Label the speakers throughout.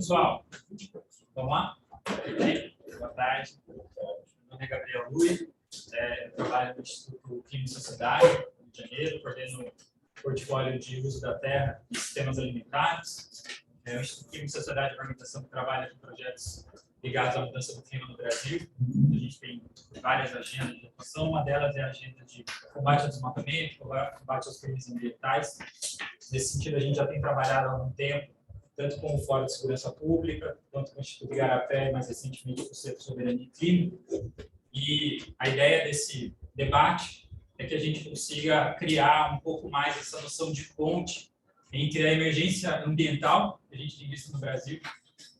Speaker 1: Pessoal, vamos lá? Boa tarde. Meu nome é Gabriel Luiz, eu trabalho no Instituto Química e Sociedade, Rio de Janeiro, coordeno o portfólio de uso da terra e sistemas alimentares. O Instituto Química e Sociedade é uma organização que trabalha com projetos ligados à mudança do clima no Brasil. A gente tem várias agendas de atuação, uma delas é a agenda de combate ao desmatamento, combate aos crimes ambientais. Nesse sentido, a gente já tem trabalhado há algum tempo, tanto com o Fórum de Segurança Pública, quanto com o Instituto Igarapé, e mais recentemente com o Centro Soberania e Clima. E a ideia desse debate é que a gente consiga criar um pouco mais essa noção de ponte entre a emergência ambiental que a gente tem visto no Brasil.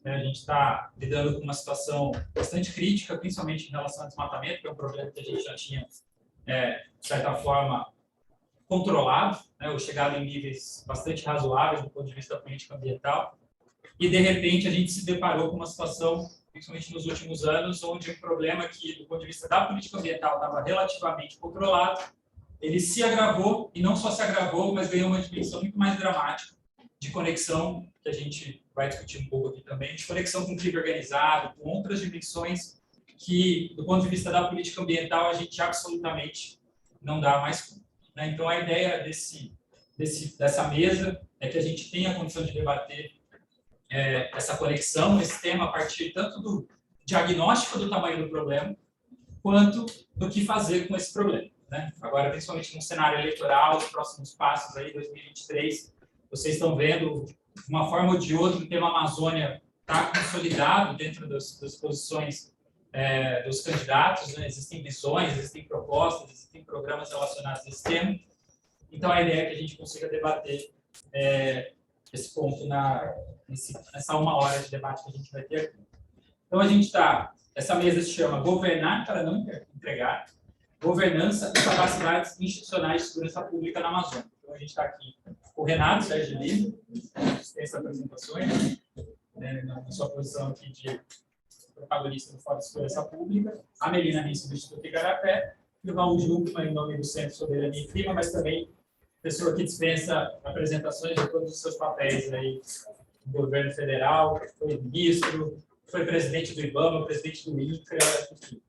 Speaker 1: A gente está lidando com uma situação bastante crítica, principalmente em relação ao desmatamento, que é um problema que a gente já tinha, de certa forma, controlado, ou chegado em níveis bastante razoáveis do ponto de vista político ambiental. E, de repente, a gente se deparou com uma situação, principalmente nos últimos anos, onde um problema que, do ponto de vista da política ambiental, estava relativamente controlado, ele se agravou, e não só se agravou, mas ganhou uma dimensão muito mais dramática de conexão, que a gente vai discutir um pouco aqui também, de conexão com o crime organizado, com outras dimensões que, do ponto de vista da política ambiental, a gente absolutamente não dá mais conta. Então, a ideia dessa mesa é que a gente tenha a condição de debater essa conexão, esse tema, a partir tanto do diagnóstico do tamanho do problema, quanto do que fazer com esse problema. Agora, principalmente no cenário eleitoral, os próximos passos, aí, 2023, vocês estão vendo, de uma forma ou de outra, o tema Amazônia está consolidado dentro das posições dos candidatos, existem visões, existem propostas, existem programas relacionados a esse tema. Então, a ideia é que a gente consiga debater esse ponto nessa 1 hora de debate que a gente vai ter aqui. Então, essa mesa se chama Governar para não entregar, Governança e Capacidades Institucionais de Segurança Pública na Amazônia. Então, a gente está aqui com o Renato Sérgio Lima, tem essa apresentação, na sua posição aqui de protagonista do Fórum de Segurança Pública, a Melina Risse, do Instituto Igarapé, e o Raul Jungmann, em nome do Centro Soberania e Clima, mas também pessoa que dispensa apresentações de todos os seus papéis aí no governo federal, foi ministro, foi presidente do IBAMA, presidente do INCRA, enfim,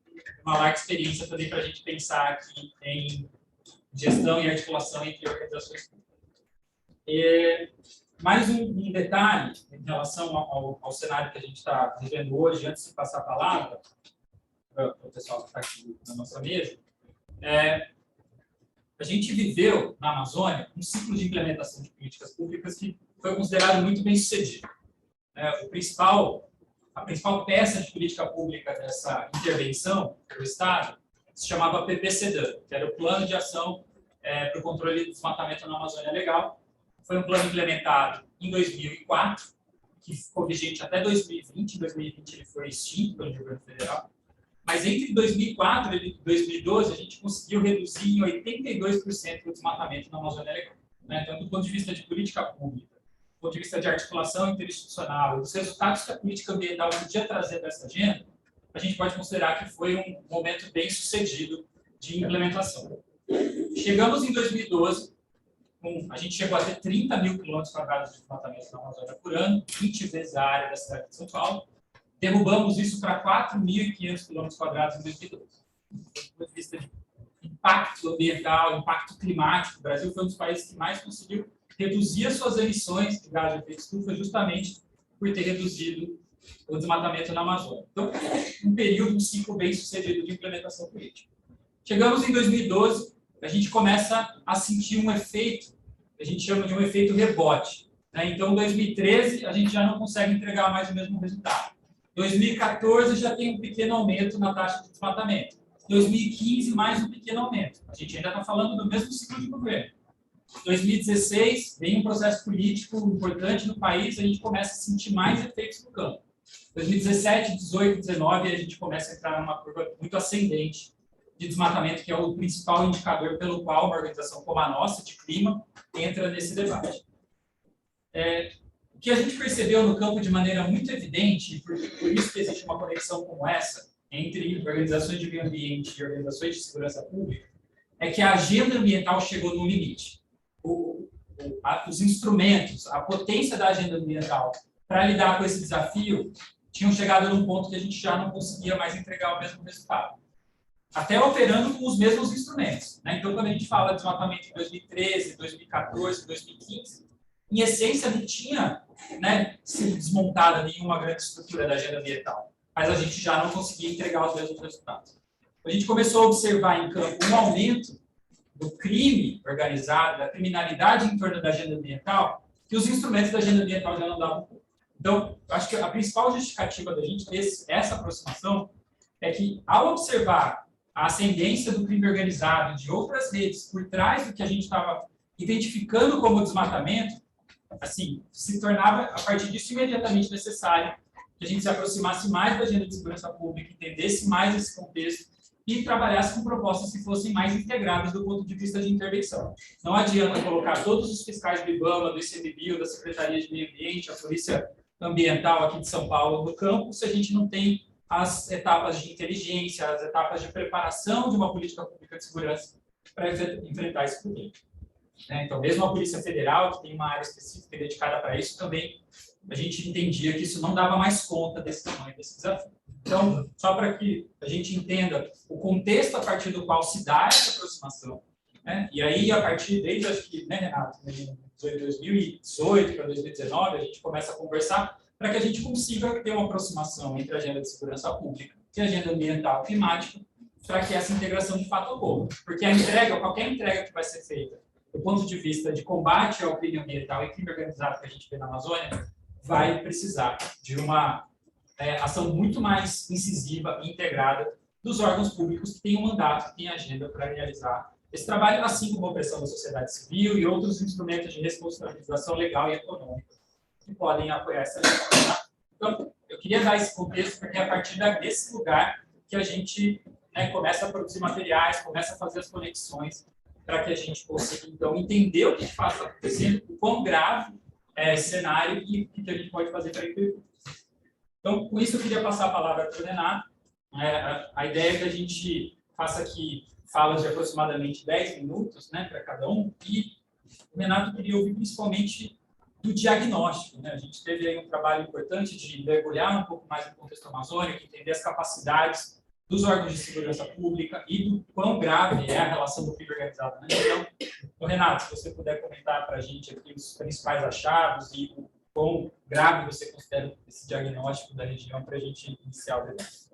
Speaker 1: uma larga experiência também para a gente pensar aqui em gestão e articulação entre organizações públicas. Mais um detalhe em relação ao cenário que a gente está vivendo hoje, antes de passar a palavra para o pessoal que está aqui na nossa mesa, a gente viveu na Amazônia um ciclo de implementação de políticas públicas que foi considerado muito bem sucedido. A principal peça de política pública dessa intervenção do Estado se chamava PPCDAM, que era o Plano de Ação para o Controle do Desmatamento na Amazônia Legal. Foi um plano implementado em 2004, que ficou vigente até 2020. Em 2020 ele foi extinto pelo governo federal. Mas entre 2004 e 2012 a gente conseguiu reduzir em 82% o desmatamento na Amazônia Legal. Então, do ponto de vista de política pública, do ponto de vista de articulação interinstitucional, dos resultados que a política ambiental podia trazer para essa agenda, a gente pode considerar que foi um momento bem sucedido de implementação. Chegamos em 2012, a gente chegou a ter 30 mil quilômetros quadrados de desmatamento na Amazônia por ano, 20 vezes a área da cidade de São Paulo. Derrubamos isso para 4.500 quilômetros quadrados em 2012. Do ponto de vista de impacto ambiental, impacto climático, o Brasil foi um dos países que mais conseguiu reduzir as suas emissões de gás de efeito estufa justamente por ter reduzido o desmatamento na Amazônia. Então, um ciclo bem sucedido de implementação política. Chegamos em 2012, a gente começa a sentir um efeito, que a gente chama de um efeito rebote. Então, em 2013, a gente já não consegue entregar mais o mesmo resultado. Em 2014, já tem um pequeno aumento na taxa de desmatamento. Em 2015, mais um pequeno aumento. A gente ainda está falando do mesmo ciclo de governo. Em 2016, vem um processo político importante no país, a gente começa a sentir mais efeitos no campo. Em 2017, 18, 19, a gente começa a entrar numa curva muito ascendente de desmatamento, que é o principal indicador pelo qual uma organização como a nossa, de clima, entra nesse debate. O que a gente percebeu no campo de maneira muito evidente, por isso que existe uma conexão como essa, entre organizações de meio ambiente e organizações de segurança pública, é que a agenda ambiental chegou no limite. Os instrumentos, a potência da agenda ambiental para lidar com esse desafio, tinham chegado num ponto que a gente já não conseguia mais entregar o mesmo resultado. Até operando com os mesmos instrumentos, né? Então, quando a gente fala de desmatamento em 2013, 2014, 2015, em essência não tinha, né, sido desmontada nenhuma grande estrutura da agenda ambiental, mas a gente já não conseguia entregar os mesmos resultados. A gente começou a observar em campo um aumento do crime organizado, da criminalidade em torno da agenda ambiental, que os instrumentos da agenda ambiental já não davam conta. Então, acho que a principal justificativa da gente ter essa aproximação é que, ao observar a ascendência do crime organizado de outras redes por trás do que a gente estava identificando como desmatamento, assim, se tornava, a partir disso, imediatamente necessário que a gente se aproximasse mais da agenda de segurança pública, entendesse mais esse contexto e trabalhasse com propostas que fossem mais integradas do ponto de vista de intervenção. Não adianta colocar todos os fiscais do IBAMA, do ICMBio, da Secretaria de Meio Ambiente, a Polícia Ambiental aqui de São Paulo no campo, se a gente não tem as etapas de inteligência, as etapas de preparação de uma política pública de segurança para enfrentar esse problema. Então, mesmo a Polícia Federal, que tem uma área específica dedicada para isso, também a gente entendia que isso não dava mais conta desse tamanho, desse desafio. Então, só para que a gente entenda o contexto a partir do qual se dá essa aproximação, né? E aí, a partir, desde, acho que, né, Renato, de 2018 para 2019, a gente começa a conversar para que a gente consiga ter uma aproximação entre a agenda de segurança pública e a agenda ambiental e climática, para que essa integração de fato ocorra. Porque a entrega, qualquer entrega que vai ser feita do ponto de vista de combate ao crime ambiental e crime organizado que a gente vê na Amazônia, vai precisar de uma ação muito mais incisiva e integrada dos órgãos públicos que têm um mandato, que têm agenda para realizar esse trabalho, assim como a pressão da sociedade civil e outros instrumentos de responsabilização legal e econômica que podem apoiar essa agenda. Então, eu queria dar esse contexto porque é a partir desse lugar que a gente, né, começa a produzir materiais, começa a fazer as conexões para que a gente consiga, então, entender o que de fato está acontecendo, o quão grave é esse cenário e o que a gente pode fazer para impedir. Então, com isso, eu queria passar a palavra para o Renato. A ideia é que a gente faça aqui falas de aproximadamente 10 minutos, né, para cada um, e o Renato queria ouvir principalmente do diagnóstico, né? A gente teve aí um trabalho importante de mergulhar um pouco mais no contexto amazônico, entender as capacidades dos órgãos de segurança pública e do quão grave é a relação do crime organizado na região. Então, Renato, se você puder comentar para a gente aqui os principais achados e o quão grave você considera esse diagnóstico da região para a gente iniciar o debate.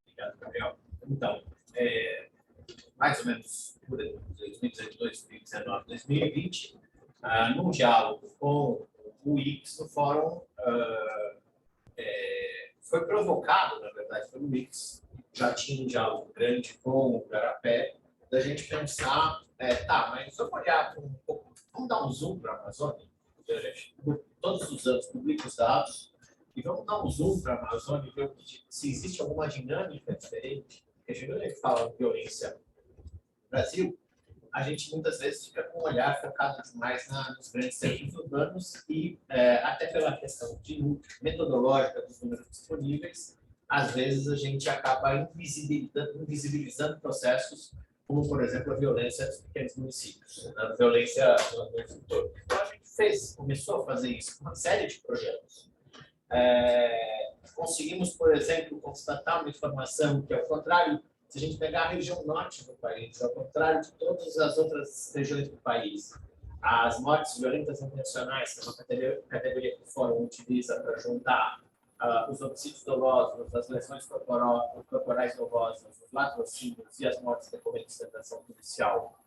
Speaker 2: Obrigado, Gabriel. Então, mais ou menos por 2018, 2019, 2020, num diálogo com o IX no fórum, foi provocado, na verdade, pelo IX, já tinha um diálogo grande com o Garapé, da gente pensar, mas vamos olhar um pouco, vamos dar um zoom para a Amazônia, todos os anos publica os dados, e vamos dar um zoom para a Amazônia e ver se existe alguma dinâmica diferente, porque a gente fala de violência no Brasil, a gente muitas vezes fica com um olhar focado demais nos grandes centros urbanos e até pela questão metodológica dos números disponíveis, às vezes a gente acaba invisibilizando processos como, por exemplo, a violência dos pequenos municípios, a violência no entorno. Então, a gente começou a fazer isso com uma série de projetos. Conseguimos, por exemplo, constatar uma informação que, ao contrário, se a gente pegar a região norte do país, ao contrário de todas as outras regiões do país, as mortes violentas intencionais, que é uma categoria que o Fórum utiliza para juntar os homicídios dolosos, as lesões corporais dolosas, os latrocínios e as mortes decorrentes da ação policial,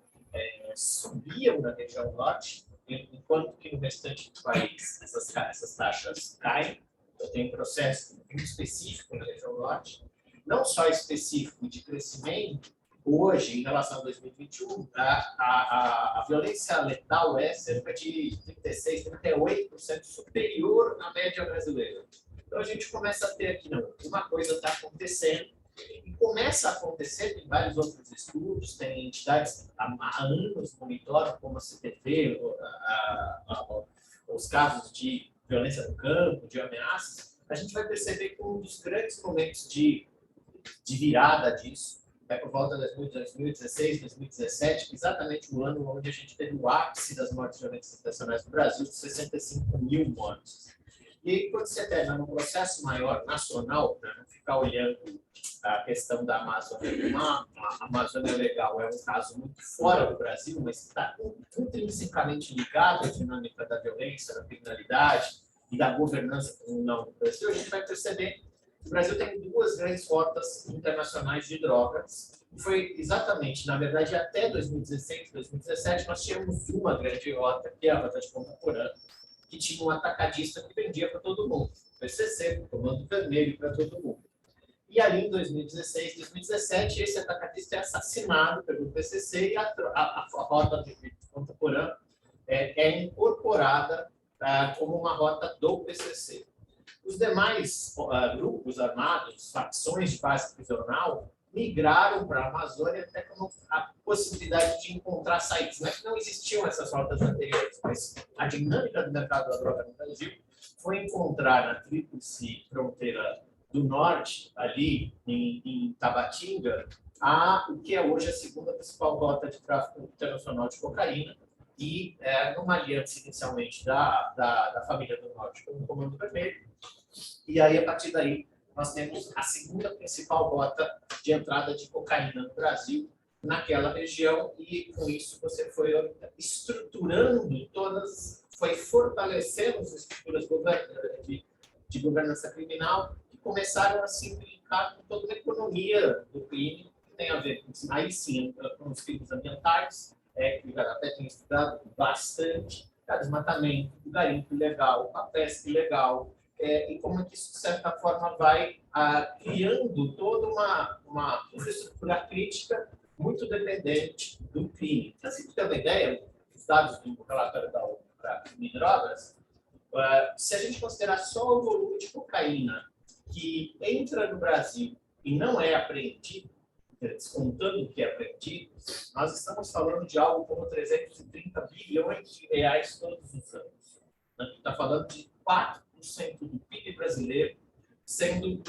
Speaker 2: subiam na região norte, enquanto que no restante do país essas taxas caem. Eu tenho um processo muito específico na região norte, não só específico de crescimento. Hoje, em relação a 2021, a violência letal é cerca de 36%, 38% superior à média brasileira. Então, a gente começa a ter aqui, não, uma coisa está acontecendo, e começa a acontecer, tem vários outros estudos, tem entidades há anos monitoram, como a CTV, os casos de violência no campo, de ameaças. A gente vai perceber que um dos grandes momentos de virada disso por volta de 2016, 2017, exatamente o ano onde a gente teve o ápice das mortes violentas intencionais no Brasil, de 65 mil mortes. E aí, quando você termina num processo maior, nacional, para não ficar olhando a questão da Amazônia, a Amazônia Legal é um caso muito fora do Brasil, mas está intrinsecamente ligado à dinâmica da violência, da criminalidade e da governança comunal do Brasil, a gente vai perceber que o Brasil tem duas grandes rotas internacionais de drogas. Foi exatamente, na verdade, até 2016, 2017, nós tínhamos uma grande rota, que é a Rota de Ponta Porã, que tinha um atacadista que vendia para todo mundo, PCC, Comando Vermelho para todo mundo. E ali em 2016, 2017, esse atacadista é assassinado pelo PCC e a rota de Ponta Porã é incorporada como uma rota do PCC. Os demais grupos armados, facções de base prisional, migraram para a Amazônia até com a possibilidade de encontrar saídas. Não é que não existiam essas rotas anteriores, mas a dinâmica do mercado da droga no Brasil foi encontrar na tríplice fronteira do norte, ali em Tabatinga, o que é hoje a segunda principal rota de tráfico internacional de cocaína, e numa aliança inicialmente da família do norte com o Comando Vermelho. E aí, a partir daí, nós temos a segunda principal rota de entrada de cocaína no Brasil, naquela região, e com isso você foi estruturando foi fortalecendo as estruturas de governança criminal, que começaram a se implicar com toda a economia do crime, que tem a ver com, aí sim, com os crimes ambientais, que o Igarapé tem estudado bastante, o desmatamento, o garimpo ilegal, a pesca ilegal, e como é que isso, de certa forma, vai criando toda uma infraestrutura crítica muito dependente do crime. Para você ter uma ideia, os dados do relatório da ONU para drogas, se a gente considerar só o volume de cocaína que entra no Brasil e não é apreendido, descontando o que é apreendido, nós estamos falando de algo como 330 bilhões de reais todos os anos. A gente está falando de 4% do PIB brasileiro, sendo,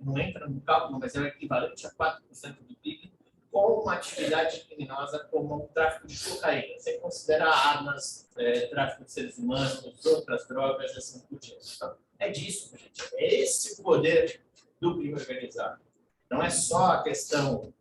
Speaker 2: não entra no cálculo, mas é o equivalente a 4% do PIB, com uma atividade criminosa como o tráfico de cocaína, sem considerar armas, tráfico de seres humanos, outras drogas, assim por diante. Então, é disso, gente. É esse o poder do crime organizado. Não é só a questão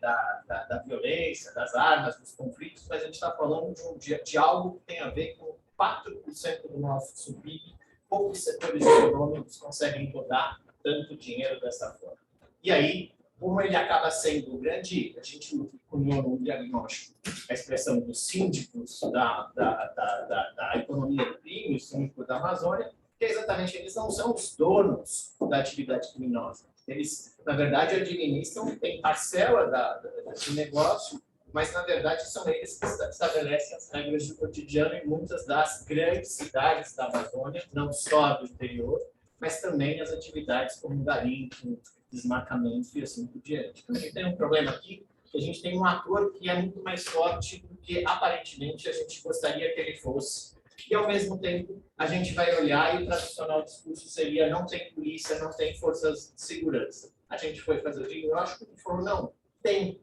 Speaker 2: da violência, das armas, dos conflitos, mas a gente está falando de algo que tem a ver com 4% do nosso PIB. Poucos setores econômicos conseguem rodar tanto dinheiro dessa forma. E aí, como ele acaba sendo grande, a gente cunhou no diagnóstico a expressão dos síndicos da economia do crime, os síndicos da Amazônia, que exatamente eles não são os donos da atividade criminosa. Eles, na verdade, administram, têm parcela desse negócio, mas, na verdade, são eles que estabelecem as regras do cotidiano em muitas das grandes cidades da Amazônia, não só do interior, mas também as atividades como garimpo, desmatamento e assim por diante. Então, a gente tem um problema aqui, que a gente tem um ator que é muito mais forte do que, aparentemente, a gente gostaria que ele fosse. E, ao mesmo tempo, a gente vai olhar e o tradicional discurso seria não tem polícia, não tem forças de segurança. A gente foi fazer o diagnóstico e falou, não, tem.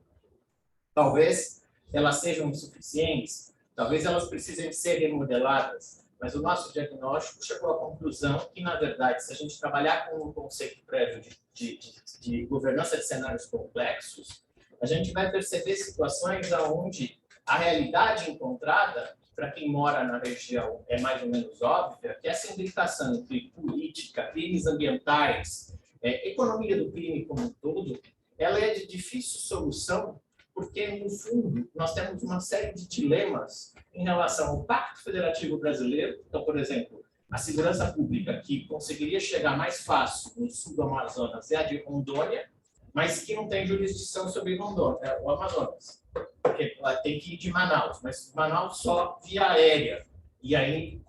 Speaker 2: Talvez elas sejam insuficientes, talvez elas precisem ser remodeladas, mas o nosso diagnóstico chegou à conclusão que, na verdade, se a gente trabalhar com um conceito prévio de governança de cenários complexos, a gente vai perceber situações onde a realidade encontrada, para quem mora na região, é mais ou menos óbvia, que essa implicação entre política, crimes ambientais, economia do crime como um todo, ela é de difícil solução, porque, no fundo, nós temos uma série de dilemas em relação ao Pacto Federativo Brasileiro. Então, por exemplo, a segurança pública, que conseguiria chegar mais fácil no sul do Amazonas, é a de Rondônia, mas que não tem jurisdição sobre Rondônia, o Amazonas, porque ela tem que ir de Manaus, mas Manaus só via aérea. E aí,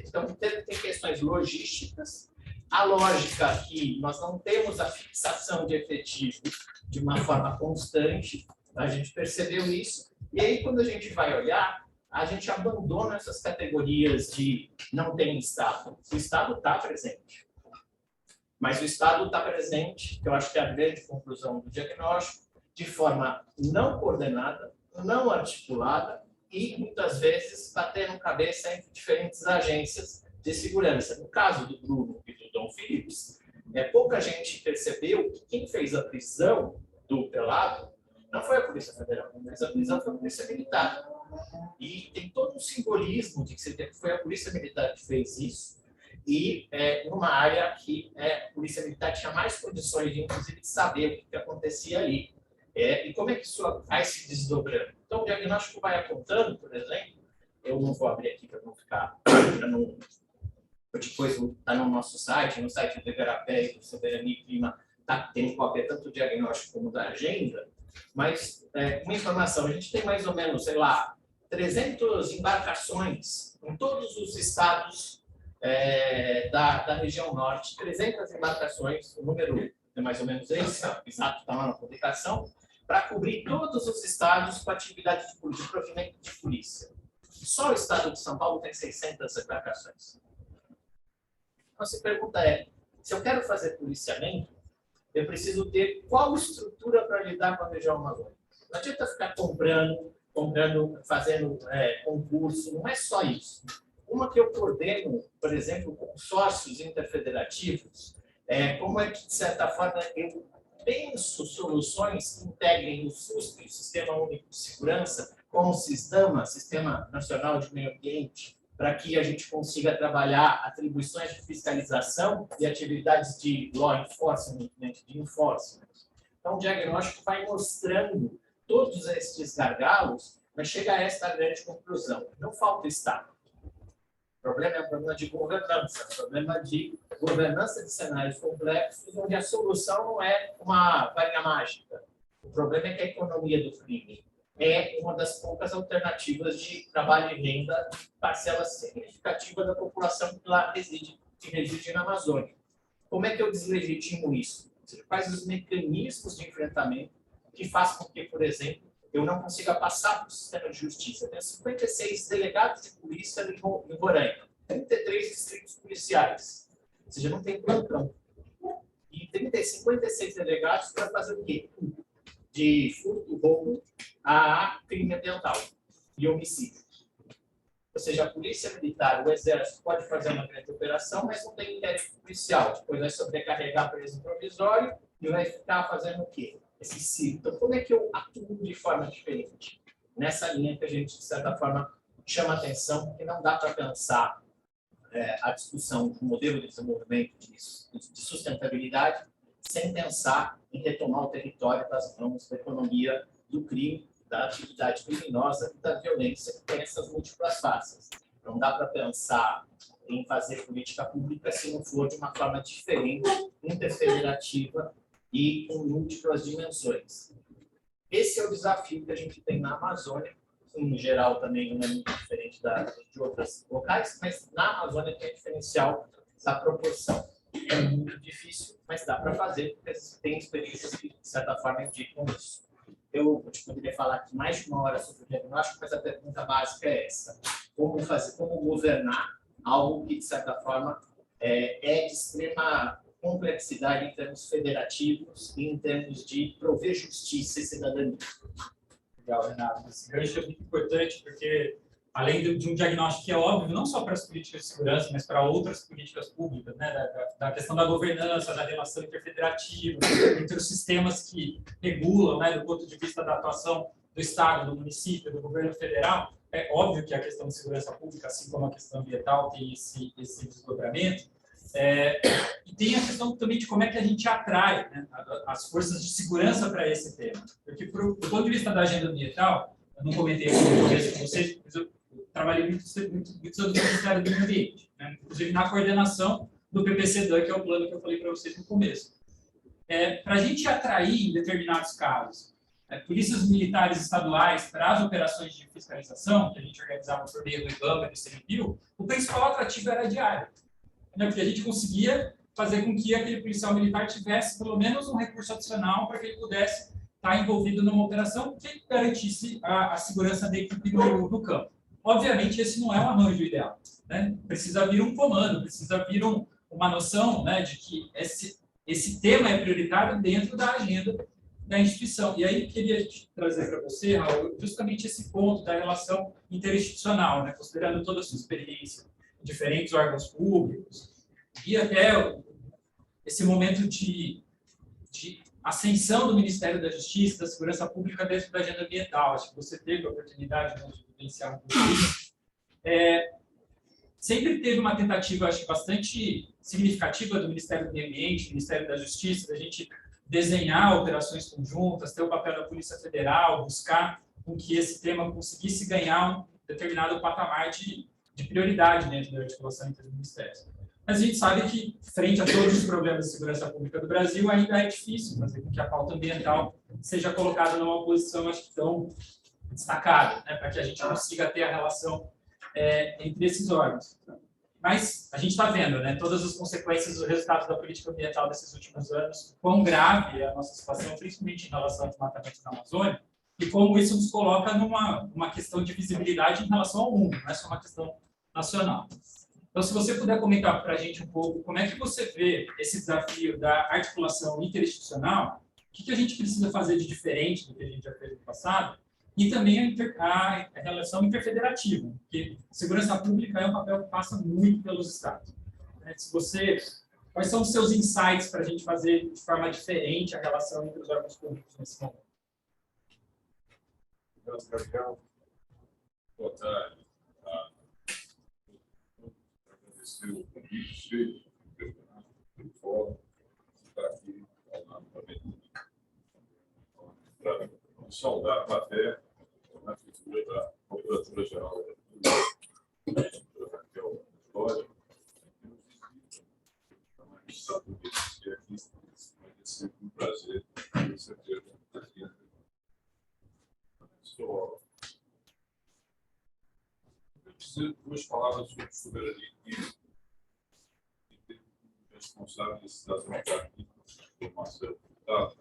Speaker 2: então, tem questões logísticas, a lógica que nós não temos a fixação de efetivo de uma forma constante, a gente percebeu isso, e aí quando a gente vai olhar, a gente abandona essas categorias de não tem Estado. O Estado está presente, mas o Estado está presente, que eu acho que é a grande conclusão do diagnóstico, de forma não coordenada, não articulada e, muitas vezes, batendo cabeça entre diferentes agências de segurança. No caso do Bruno e do Dom Phillips, pouca gente percebeu que quem fez a prisão do pelado não foi a Polícia Federal, mas a prisão foi a Polícia Militar. E tem todo um simbolismo de que foi a Polícia Militar que fez isso, e numa área que a Polícia Militar tinha mais condições, de, inclusive, de saber o que acontecia ali. E como é que isso vai se desdobrando? Então, o diagnóstico vai apontando, por exemplo, eu não vou abrir aqui para não ficar, depois está no nosso site, no site do Igarapé e do Soberania e Clima, tem cópia tanto do diagnóstico como da agenda, mas uma informação, a gente tem mais ou menos, sei lá, 300 embarcações em todos os estados da região norte, 300 embarcações, o número é mais ou menos esse, exato, está lá na publicação, para cobrir todos os estados com atividade de provimento de polícia. Só o estado de São Paulo tem 600 embarcações. Então, a pergunta se eu quero fazer policiamento, eu preciso ter qual estrutura para lidar com a região amazônica. Não adianta ficar comprando, fazendo concurso, não é só isso. Uma que eu coordeno, por exemplo, consórcios interfederativos, como é que, de certa forma, eu penso soluções que integrem o SUSP, o Sistema Único de Segurança, com o SISDAMA, Sistema Nacional de Meio Ambiente, para que a gente consiga trabalhar atribuições de fiscalização e atividades de law enforcement, de enforcement. Então, o diagnóstico vai mostrando todos esses gargalos, mas chega a esta grande conclusão. Não falta Estado. O problema é um problema de governança, de cenários complexos, onde a solução não é uma varinha mágica. O problema é que a economia do crime é uma das poucas alternativas de trabalho e renda, parcela significativa da população que lá reside na Amazônia. Como é que eu deslegitimo isso? Você faz os mecanismos de enfrentamento que faz com que, por exemplo, eu não consiga passar para o sistema de justiça. Tem 56 delegados de polícia em Roraima, 33 distritos policiais, ou seja, não tem plantão. E 56 delegados para fazer o quê? De furto, roubo a crime ambiental e homicídio. Ou seja, a polícia militar, o exército pode fazer uma grande operação, mas não tem inquérito policial. Depois vai sobrecarregar preso provisório e vai ficar fazendo o quê? Esse ciclo. Então, como é que eu atuo de forma diferente? Nessa linha que a gente, de certa forma, chama atenção, porque não dá para pensar a discussão do modelo de desenvolvimento de sustentabilidade sem pensar em retomar o território das mãos da economia do crime, da atividade criminosa e da violência, que tem essas múltiplas faces. Não dá para pensar em fazer política pública se não for de uma forma diferente, interfederativa e com múltiplas dimensões. Esse é o desafio que a gente tem na Amazônia, em geral também não é muito diferente de outros locais, mas na Amazônia tem a diferencial da proporção. É muito difícil, mas dá para fazer, porque tem experiências que, de certa forma, indicam isso. Eu poderia falar aqui mais de uma hora sobre o diagnóstico, mas a pergunta básica é essa. Como governar algo que, de certa forma, é de extrema complexidade em termos federativos e em termos de prover justiça e cidadania.
Speaker 1: Legal, Renato. Esse gancho é muito importante, porque além de um diagnóstico que é óbvio, não só para as políticas de segurança, mas para outras políticas públicas, né, da questão da governança, da relação interfederativa, entre os sistemas que regulam, né, do ponto de vista da atuação do Estado, do município, do governo federal, é óbvio que a questão de segurança pública, assim como a questão ambiental, tem esse desdobramento. E tem a questão também de como é que a gente atrai, né, as forças de segurança para esse tema. Porque, do ponto de vista da agenda ambiental, eu não comentei aqui no começo com vocês, mas eu trabalhei muito anos no Ministério do Meio Ambiente, né, inclusive na coordenação do PPCDAN, que é o plano que eu falei para vocês no começo. Para a gente atrair, em determinados casos, polícias militares estaduais para as operações de fiscalização, que a gente organizava por meio do IBAMA e do CNPIO, o principal atrativo era a diária. Porque a gente conseguia fazer com que aquele policial militar tivesse pelo menos um recurso adicional para que ele pudesse estar envolvido numa operação que garantisse a segurança da equipe no campo. Obviamente, esse não é um arranjo ideal, né? Precisa vir um comando, precisa vir uma noção, né, de que esse tema é prioritário dentro da agenda da instituição. E aí, queria trazer para você, Raul, justamente esse ponto da relação interinstitucional, né, considerando toda a sua experiência diferentes órgãos públicos, e até esse momento de ascensão do Ministério da Justiça, da Segurança Pública dentro da agenda ambiental. Acho que você teve a oportunidade, né, de vivenciar um pouco isso. Sempre teve uma tentativa, acho que bastante significativa do Ministério do Meio Ambiente, do Ministério da Justiça, da gente desenhar operações conjuntas, ter o papel da Polícia Federal, buscar com que esse tema conseguisse ganhar um determinado patamar de prioridade dentro da articulação entre os ministérios. Mas a gente sabe que, frente a todos os problemas de segurança pública do Brasil, ainda é difícil fazer com que a pauta ambiental seja colocada numa posição, acho que, tão destacada, né, para que a gente consiga ter a relação entre esses órgãos. Mas a gente está vendo, né, todas as consequências do resultado da política ambiental desses últimos anos, quão grave é a nossa situação, principalmente em relação ao desmatamento na Amazônia, e como isso nos coloca numa questão de visibilidade em relação ao mundo, não é só uma questão nacional. Então, se você puder comentar para a gente um pouco como é que você vê esse desafio da articulação interinstitucional, o que a gente precisa fazer de diferente do que a gente já fez no passado, e também a relação interfederativa, porque segurança pública é um papel que passa muito pelos estados. Quais são os seus insights para a gente fazer de forma diferente a relação entre os órgãos públicos nesse momento?
Speaker 3: Obrigado, Gabriel. Boa tarde. Agradecer o convite do fórum, estar aqui falando também para saudar a plateia na figura da Procuradora-Geral da República, Raquel Dória, que aqui é sempre um prazer receber aqui. Eu preciso de duas palavras sobre soberania e responsável desse cidadão aqui, o Marcelo Furtado.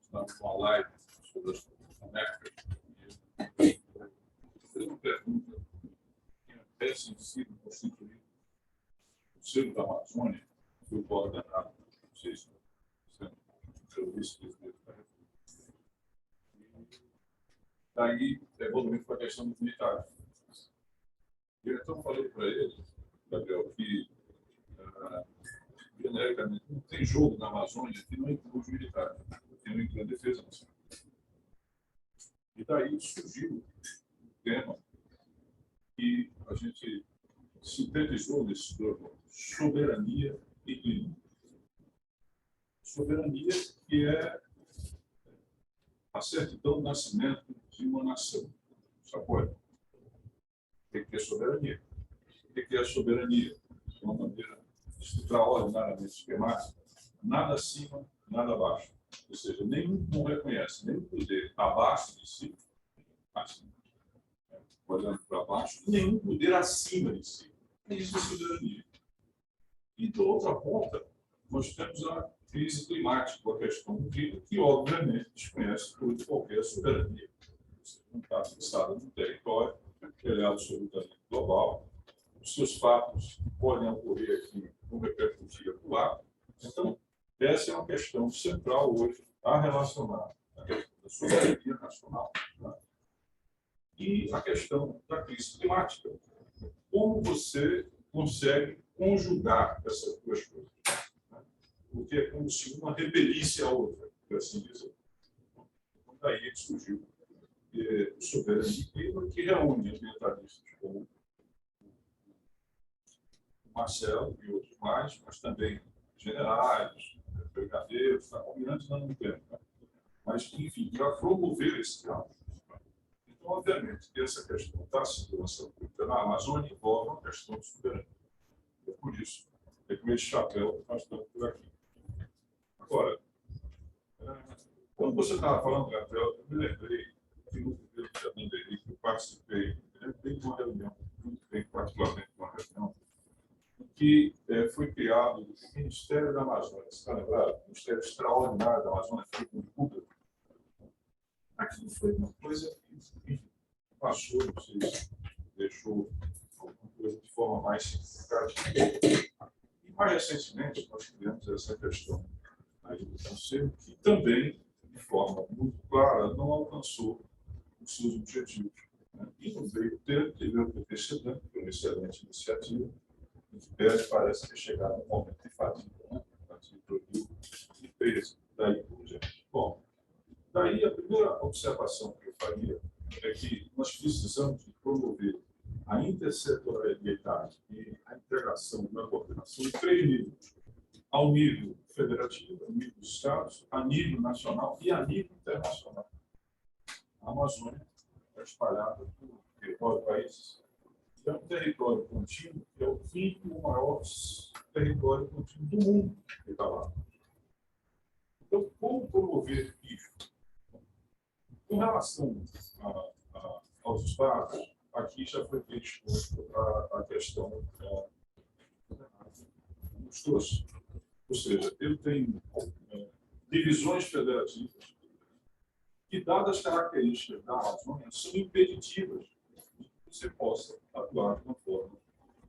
Speaker 3: Estamos numa live sobre as conectas. Fiz uma pergunta que até sido constituído o Selo da Amazônia, que eu vou ordenar, não sei se eu disse que daí evoluindo para a questão dos militares. Eu então falei para ele, Gabriel, que genericamente não tem jogo na Amazônia que não inclui os militares, que não inclui a defesa nacional. E daí surgiu um tema que a gente sintetizou nesse programa: soberania e clima. Soberania, que é a certidão do nascimento de uma nação. Sabe? Tem que ter soberania. Tem que ter a soberania de uma maneira extraordinariamente esquemática, nada acima, nada abaixo. Ou seja, nenhum não reconhece nenhum poder abaixo de si, acima. Olhando para baixo, nenhum poder acima de si. Isso é soberania. E, de outra ponta, nós temos a crise climática, a questão do clima, que, obviamente, desconhece toda e qualquer soberania. Você não está fixado no território, ele é absolutamente global. Os seus fatos podem ocorrer aqui, não repercutir acolá. Então, essa é uma questão central hoje a relacionar a questão da soberania nacional, né, e a questão da crise climática. Como você consegue conjugar essas duas coisas? Né? Porque é como se uma repelisse a outra, por assim dizer. Então, daí que surgiu o Soberania e Clima, que reúne ambientalistas como o Marcelo e outros mais, mas também generais, brigadeiros, almirantes não entendo, né? Mas, enfim, para promover esse diálogo. Então, obviamente, que essa questão da segurança pública na Amazônia envolve uma questão de soberania. É por isso, é com esse chapéu que nós estamos por aqui. Agora, quando você estava falando, Gabriel, eu me lembrei que no governo de Fernando Henrique eu participei, de uma reunião, muito bem, particularmente uma reunião, em que foi criado o Ministério da Amazônia. Você está lembrado? O Ministério Extraordinário da Amazônia, feito no público. Aquilo foi uma coisa que passou, não sei se deixou alguma coisa de forma mais significativa. E, mais recentemente, nós tivemos essa questão aí do Conselho, que também, de forma muito clara, não alcançou os seus objetivos. né? E no meio tempo, teve o precedente, que foi uma excelente iniciativa, que parece ter chegado no momento de fadiga, né? Fadiga produtiva e preço, daí por diante. Bom, daí a primeira observação que eu faria é que nós precisamos de promover a intersetorialidade e a integração na coordenação em 3 níveis: ao nível federativo, ao nível dos estados, a nível nacional e a nível internacional. A Amazônia é espalhada por 9 países. É um território contínuo, que é o 5º maior território contínuo do mundo que está lá. Então, como promover isso? Com relação aos estados, aqui já foi exposto a questão dos dois. Ou seja, eu tenho divisões federativas que, dadas as características da Amazônia, são impeditivas de que você possa atuar de uma forma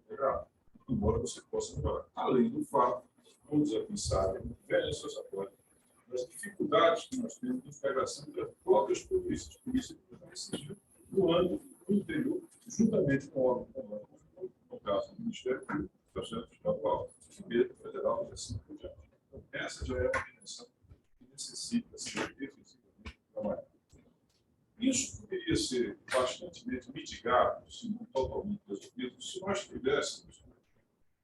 Speaker 3: integrada, embora você possa melhorar. Além do fato, todos aqui sabem, velhas suas apoios, das dificuldades que nós temos de integração das próprias polícias. Polícia que decidiu no âmbito do interior, juntamente com o órgão, no caso do Ministério Público, projeto estadual, primeiro federal e assim por diante. Então, essa já é uma dimensão que necessita ser efetivamente trabalhada. Isso poderia ser bastante mitigado, se não totalmente resolvido, se nós tivéssemos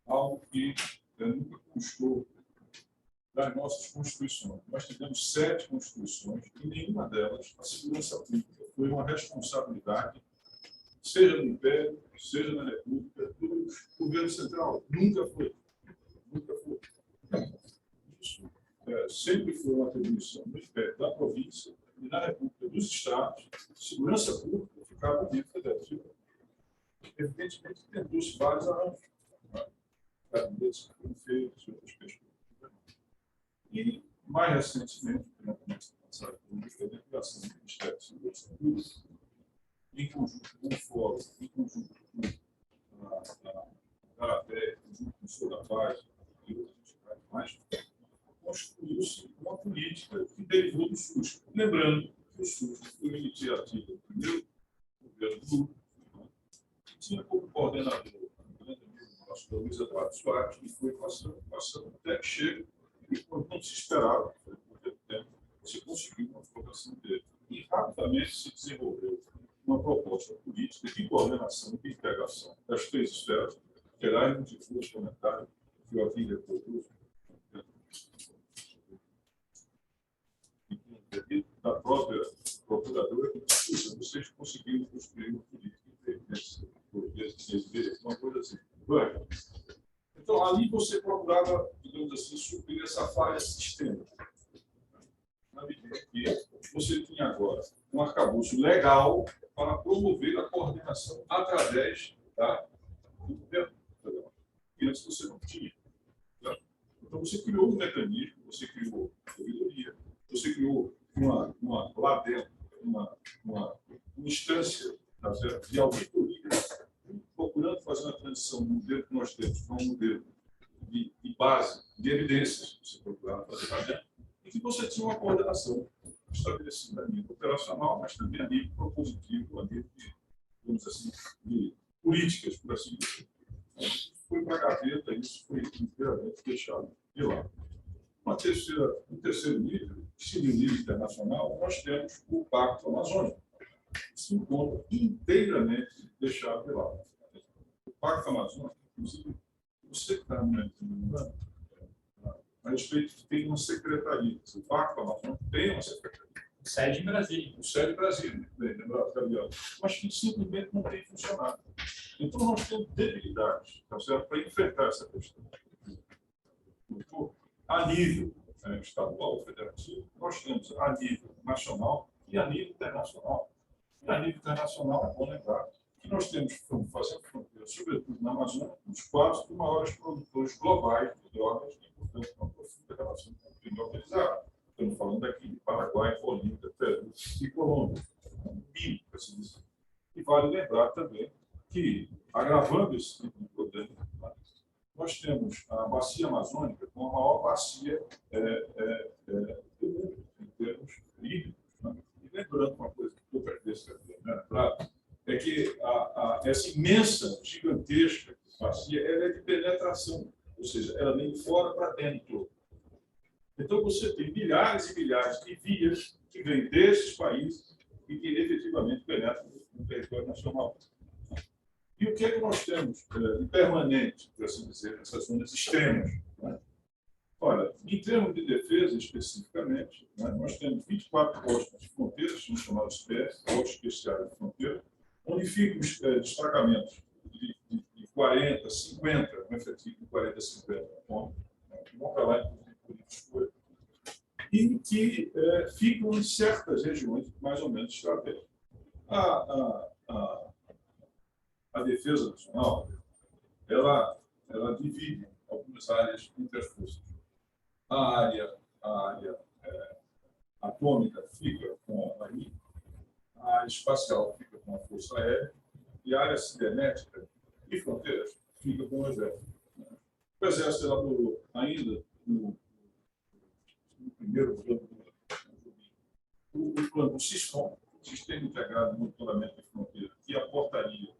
Speaker 3: algo que nunca constou das nossas constituições. Nós tivemos 7 constituições e nenhuma delas, a segurança pública, foi uma responsabilidade, seja no Império, seja na República, do governo central. Nunca foi. Nunca foi. Isso sempre foi uma atribuição do Império, da província e na República dos Estados. Segurança pública ficava no nível federativo. Evidentemente, tentou-se vários arranjos. Gabinetes que foram feitos, outras questões. E, mais recentemente, durante a declaração do Ministério da Segurança Pública, em conjunto com o Fórum, em conjunto com a Carapé, em conjunto com o Sul da Paz e outras entidades mais, construiu-se uma política que derivou do SUS. Lembrando que o SUS foi uma iniciativa do primeiro governo do Lula, que tinha como coordenador o grande amigo nosso, Luiz Eduardo Soares, que foi passando até que chega. E quando não se esperava, por muito tempo, se conseguiu uma votação dele. E rapidamente se desenvolveu uma proposta política de coordenação e integração das 3 esferas, gerais, multifusos, comentários, que eu aqui reproduz, e da própria procuradora, que discutiu, vocês conseguiram construir uma política de uma coisa assim. Então, ali você procurava, digamos assim, suprir essa falha sistêmica. Na medida que você tinha agora um arcabouço legal para promover a coordenação através do governo federal, que antes você não tinha. Tá? Então, você criou um mecanismo, você criou ouvidoria, você criou lá dentro, uma instância de auditoria, procurando fazer uma transição do modelo que nós temos para um modelo de base, de evidências, que você procurava fazer lá dentro, e que você tinha uma coordenação estabelecida a nível operacional, mas também a nível propositivo, a nível de, digamos assim, de políticas, por assim dizer. Isso foi para a gaveta, isso foi inteiramente deixado de lado. Um terceiro nível, que seria o nível internacional, nós temos o Pacto Amazônico, que se encontra inteiramente deixado de lado. O Pacto Amazônico, inclusive, você que está me lembrando, a respeito que tem uma secretaria. O Pacto Amazônico tem uma secretaria.
Speaker 1: Sede em Brasília.
Speaker 3: O sede em Brasília, bem lembrado, mas que simplesmente não tem funcionado. Então, nós temos debilidades, tá certo, para enfrentar essa questão. A nível estadual, federativo, nós temos a nível nacional e a nível internacional. E a nível internacional, é bom lembrar que nós temos, fazendo fronteira, sobretudo na Amazônia, os 4 maiores produtores globais de drogas e, portanto, uma profunda relação com o crime organizado. Estamos falando aqui de Paraguai, Bolívia, Peru e Colômbia. Um PIB, assim dizer. E vale lembrar também que, agravando esse tipo de problema, nós temos a bacia amazônica como a maior bacia do mundo, em termos hídricos. Né? E lembrando uma coisa que poucas vezes é que essa imensa, gigantesca bacia, ela é de penetração, ou seja, ela vem de fora para dentro. Então, você tem milhares e milhares de vias que vêm desses países e que efetivamente penetram no território nacional. E o que é que nós temos de permanente, por assim dizer, nessas zonas extremas? Né? Olha, em termos de defesa, especificamente, né, nós temos 24 postos de fronteiras, são chamados PEF, postos especiais de fronteira, onde ficam destacamentos de 40, 50, no efetivo de 40, 50 pontos, né, que vão para lá, inclusive, e que ficam em certas regiões mais ou menos estratégicas. A defesa nacional, ela divide algumas áreas entre as forças. A área atômica fica com a Marinha, a área espacial fica com a Força Aérea e a área cibernética e fronteiras fica com o Exército. O Exército elaborou ainda no primeiro plano o plano SISCOM, Sistema Integrado de Monitoramento de Fronteira, que aportaria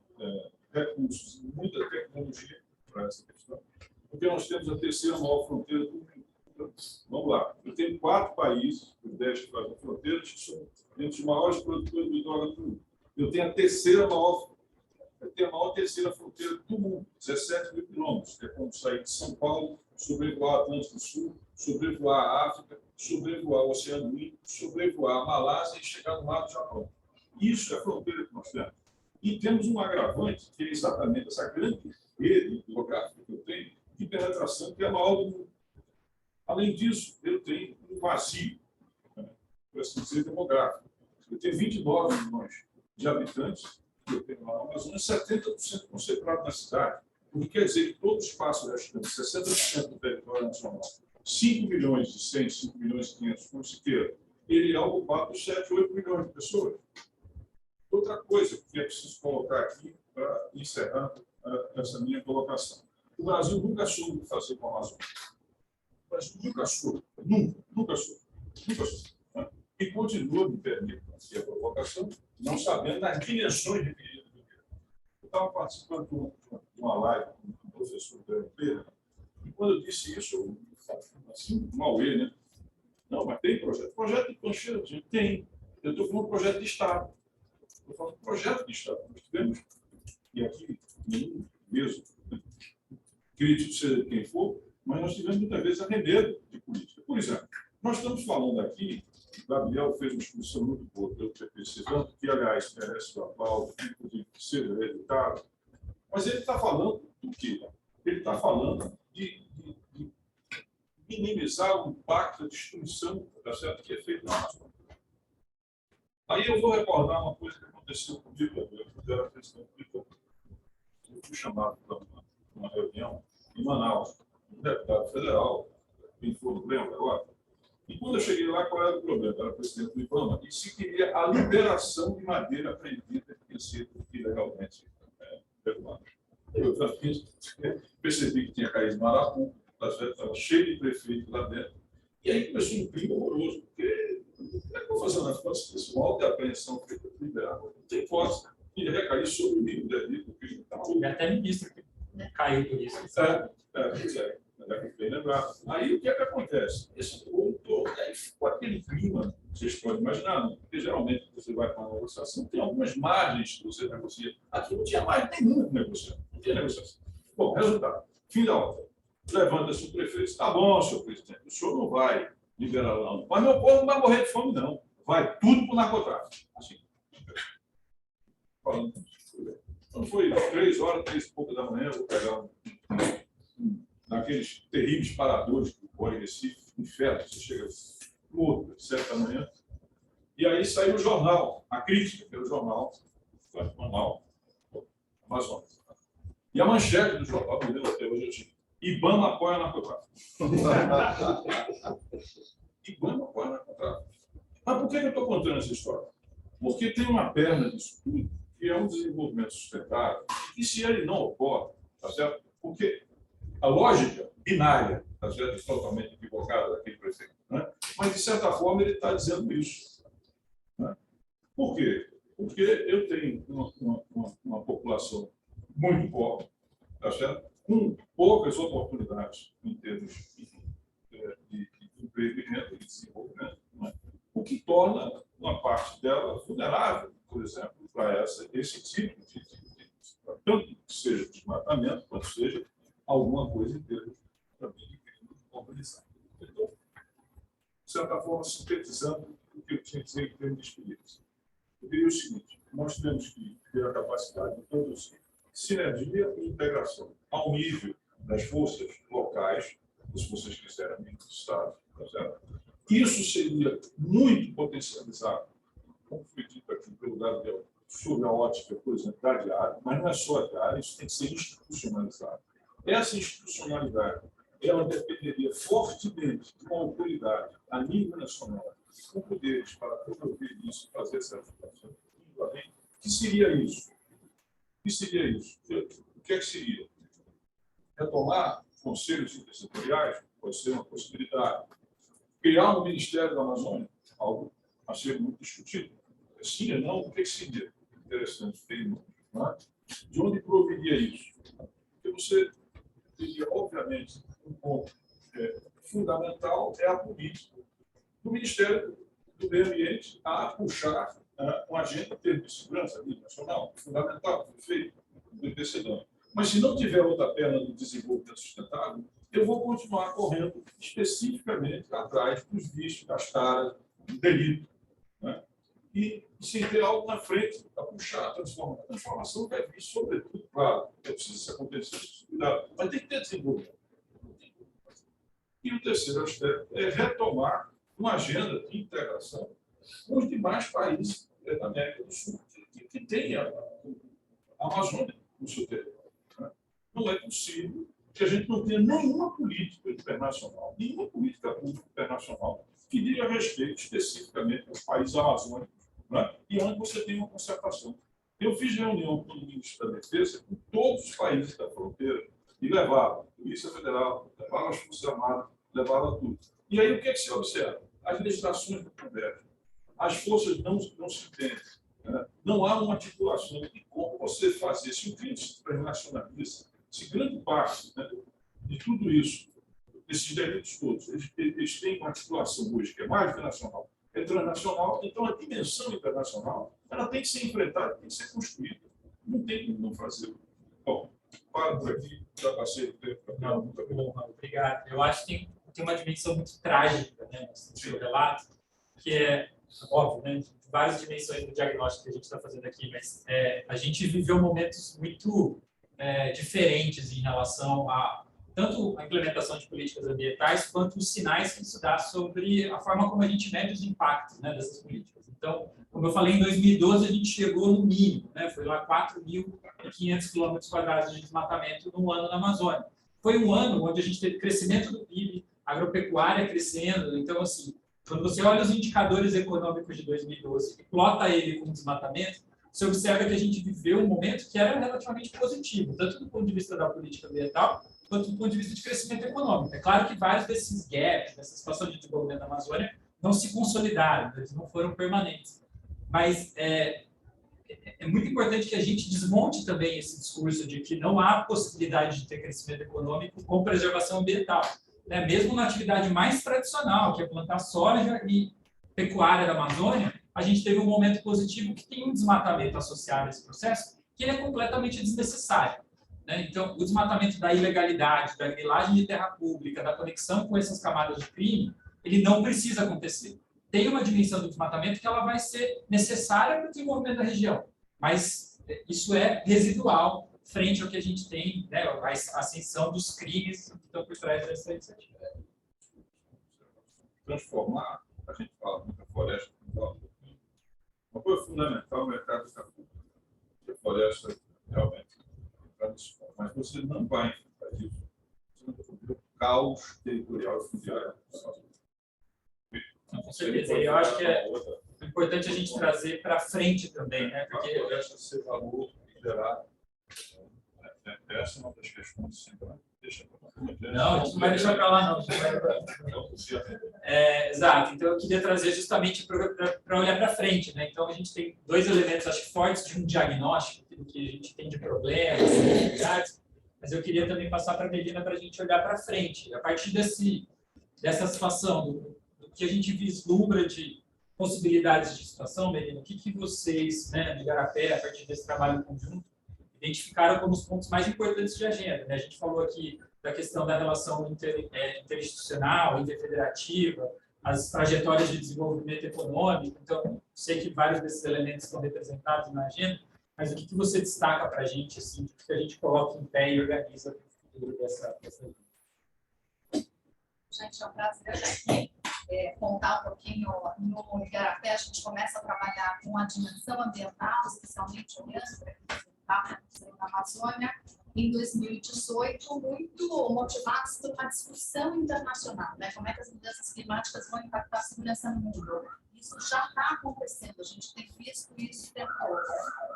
Speaker 3: recursos e muita tecnologia para essa questão, porque nós temos a terceira maior fronteira do mundo. Então, vamos lá. Eu tenho 4 países, os 10 que fazem fronteiras, que são entre os maiores produtores de droga do mundo. Eu tenho a maior terceira fronteira do mundo, 17 mil quilômetros, que é como sair de São Paulo, sobrevoar o Atlântico Sul, sobrevoar a África, sobrevoar o Oceano Índico, sobrevoar a Malásia e chegar no mar do Japão. Isso é a fronteira que nós temos. E temos um agravante, que é exatamente essa grande rede geográfica que eu tenho, de penetração, que é a maior do mundo. Além disso, eu tenho um vazio, por assim dizer, demográfico. Eu tenho 29 milhões de habitantes, eu tenho lá na Amazônia, 70% concentrado na cidade. O que quer dizer que todo o espaço restante, 60% do território nacional, 5 milhões de 100, 5 milhões de 500 com sequer, ele é ocupado por 7, 8 milhões de pessoas. Outra coisa que é preciso colocar aqui para encerrar essa minha colocação. O Brasil nunca soube fazer com a Amazônia. O Brasil nunca soube. Nunca soube. Né? E continua, me permite aqui a provocação, não sabendo das dimensões de perigo do governo. Eu estava participando de uma live com o professor Daniel Pereira, e quando eu disse isso, eu assim, Mauê, né? Não, mas tem projeto. Projeto de Pancheiro, tem. Eu estou falando de projeto de Estado. Estou falando de projeto de Estado. Nós tivemos, e aqui, mesmo, crítico seja de quem for, mas nós tivemos muitas vezes arremedo de política. Por exemplo, nós estamos falando aqui, o Gabriel fez uma exposição muito boa pelo PPC, tanto que, aliás, merece o aplauso, inclusive, que seja editado, mas ele está falando do quê? Ele está falando de minimizar o impacto da destruição, tá certo? Que é feito na Amazônia. Aí eu vou recordar uma coisa que aconteceu comigo, quando eu era presidente do IPAM. Eu fui chamado para uma reunião em Manaus, um deputado federal, quem for, não lembro agora. E quando eu cheguei lá, qual era o problema? Eu era presidente do IPAM, e se queria a liberação de madeira apreendida que tinha sido ilegalmente regulada. Eu percebi que tinha caído Marapu, estava cheio de prefeitos lá dentro. E aí começou um clima horroroso, porque como é que eu vou fazer na França com esse mal de apreensão que foi liberado? Não tem força. E recair sobre o nível dali, porque está maluco.
Speaker 1: E até ministro que caiu por isso.
Speaker 3: Bem lembrado. Aí o que é que acontece? Esse ponto, aí ficou aquele clima, vocês podem imaginar, né? Porque geralmente você vai para uma negociação, tem algumas margens que você negocia. Aqui não tinha margem nenhuma de negociação. Não tinha negociação. Bom, resultado. Fim da obra. Levanta-se o prefeito. Está bom, senhor presidente, o senhor não vai liberar não. Mas meu povo não vai morrer de fome, não. Vai tudo para o narcotráfico. Assim. Falando. Quando foi 3 horas, 3 e pouca da manhã, eu vou pegar naqueles terríveis paradores do Código Recife, inferno, você chega morto, 7 da manhã. E aí saiu o jornal, a crítica pelo jornal, Amazonas. E a manchete do jornal, que deu até hoje, assim, IBAMA apoia narcotráfico. IBAMA apoia narcotráfico. Mas por que eu estou contando essa história? Porque tem uma perna disso tudo, que é um desenvolvimento sustentável, e se ele não ocorre, tá certo? Porque a lógica binária, tá certo? É totalmente equivocada daquele prefeito, né? Mas, de certa forma, ele está dizendo isso. Né? Por quê? Porque eu tenho uma população muito pobre, tá certo? Com poucas oportunidades em termos de emprego e renda e desenvolvimento, né? O que torna uma parte dela vulnerável, por exemplo, para esse tipo tanto que seja desmatamento, quanto seja alguma coisa em termos também de crime organizado. Então, de certa forma, sintetizando o que eu tinha que dizer em termos de experiência. Eu diria o seguinte: nós temos que ter a capacidade de produzir sinergia e integração ao nível das forças locais, se vocês quiserem, do Estado. Tá certo? Isso seria muito potencializado, como foi dito aqui pelo Gabriel, sobre a ótica, por exemplo, da diária, mas não é só a diária, isso tem que ser institucionalizado. Essa institucionalidade, ela dependeria fortemente de uma autoridade a nível nacional, com poderes para promover isso, fazer essa articulação. O que seria isso? O que seria isso? O que é que seria? Retomar conselhos intersetoriais pode ser uma possibilidade. Criar um Ministério da Amazônia, algo a ser muito discutido. Sim ou não, o que seria? Interessante, né? De onde proviria isso? Porque você teria, obviamente, um ponto fundamental é a política do Ministério do Meio Ambiente a puxar uma agenda em termos de segurança nacional, fundamental, perfeito, antecedente. Mas se não tiver outra perna do desenvolvimento sustentável, eu vou continuar correndo especificamente atrás dos vícios, das taras, do delito. Né? E sem ter algo na frente para puxar a transformação. A transformação vai vir, sobretudo, claro, precisa acontecer, cuidado, mas tem que ter desenvolvimento. E o terceiro aspecto é retomar uma agenda de integração com os demais países da América do Sul, que tem a Amazônia no seu território. Né? Não é possível que a gente não tenha nenhuma política internacional, nenhuma política pública internacional que diga respeito especificamente aos países amazônicos, né? E onde você tem uma concertação. Eu fiz reunião com o ministro da Defesa com todos os países da fronteira e levava a Polícia Federal, levava as Forças Armadas, levava tudo. E aí o que é que se observa? As legislações não convergem, as forças não se entendem, né? Não há uma articulação. E como você fazer, se o crime se internacionaliza, se grande parte, né, de tudo isso, esses delitos todos, eles têm uma articulação hoje que é mais que nacional, é transnacional, então a dimensão internacional ela tem que ser enfrentada, tem que ser construída. Não tem como não fazer. Bom, para por aqui, já passei o tempo.
Speaker 1: Não, muito bom, obrigado. Eu acho que tem uma dimensão muito trágica, né, no seu relato, que é, óbvio, né, várias dimensões do diagnóstico que a gente está fazendo aqui, mas a gente viveu momentos muito diferentes em relação a tanto a implementação de políticas ambientais, quanto os sinais que isso dá sobre a forma como a gente mede os impactos, né, dessas políticas. Então, como eu falei, em 2012 a gente chegou no mínimo, né, foi lá 4.500 km² de desmatamento num ano na Amazônia. Foi um ano onde a gente teve crescimento do PIB, agropecuária crescendo. Então, assim, quando você olha os indicadores econômicos de 2012 e plota ele com desmatamento, você observa que a gente viveu um momento que era relativamente positivo, tanto do ponto de vista da política ambiental, quanto do ponto de vista de crescimento econômico. É claro que vários desses gaps, dessa situação de desenvolvimento da Amazônia, não se consolidaram, eles não foram permanentes. Mas é muito importante que a gente desmonte também esse discurso de que não há possibilidade de ter crescimento econômico com preservação ambiental. Né? Mesmo na atividade mais tradicional, que é plantar soja e pecuária da Amazônia, a gente teve um momento positivo que tem um desmatamento associado a esse processo, que ele é completamente desnecessário. Né? Então, o desmatamento da ilegalidade, da grilagem de terra pública, da conexão com essas camadas de crime, ele não precisa acontecer. Tem uma dimensão do desmatamento que ela vai ser necessária para o desenvolvimento da região, mas isso é residual frente ao que a gente tem, né, a ascensão dos crimes que estão por trás dessa iniciativa.
Speaker 3: Transformar, a gente fala muito da floresta, uma coisa fundamental no mercado da cultura. A floresta realmente transforma, mas você não vai enfrentar isso. Você não vai ter o caos territorial e fundiário.
Speaker 1: Com certeza. Eu acho que é importante a gente trazer para frente também, né? Porque
Speaker 3: a floresta ser valor liderado. Essa é uma das questões sempre. Deixa
Speaker 1: não, a gente não vai deixar para lá, não. Exato. Então, eu queria trazer justamente para olhar para frente, né? Então, a gente tem dois elementos, acho que fortes, de um diagnóstico, do que a gente tem de problemas, dificuldades, mas eu queria também passar para a Melina para a gente olhar para frente. A partir dessa situação, do que a gente vislumbra de possibilidades de situação, Melina, o que vocês, né, de Igarapé, a partir desse trabalho conjunto, identificaram como os pontos mais importantes de agenda, né? A gente falou aqui da questão da relação interinstitucional, interfederativa, as trajetórias de desenvolvimento econômico. Então, sei que vários desses elementos estão representados na agenda, mas o que você destaca para a gente, assim, que a gente coloca em pé e organiza para o futuro dessa
Speaker 4: Gente, é um prazer aqui contar um pouquinho no Igarapé. A gente começa a trabalhar com a dimensão ambiental, especialmente olhando para o que está acontecendo na Amazônia, em 2018, muito motivados por uma discussão internacional, né? Como é que as mudanças climáticas vão impactar a segurança no mundo. Isso já está acontecendo, a gente tem visto isso o tempo todo.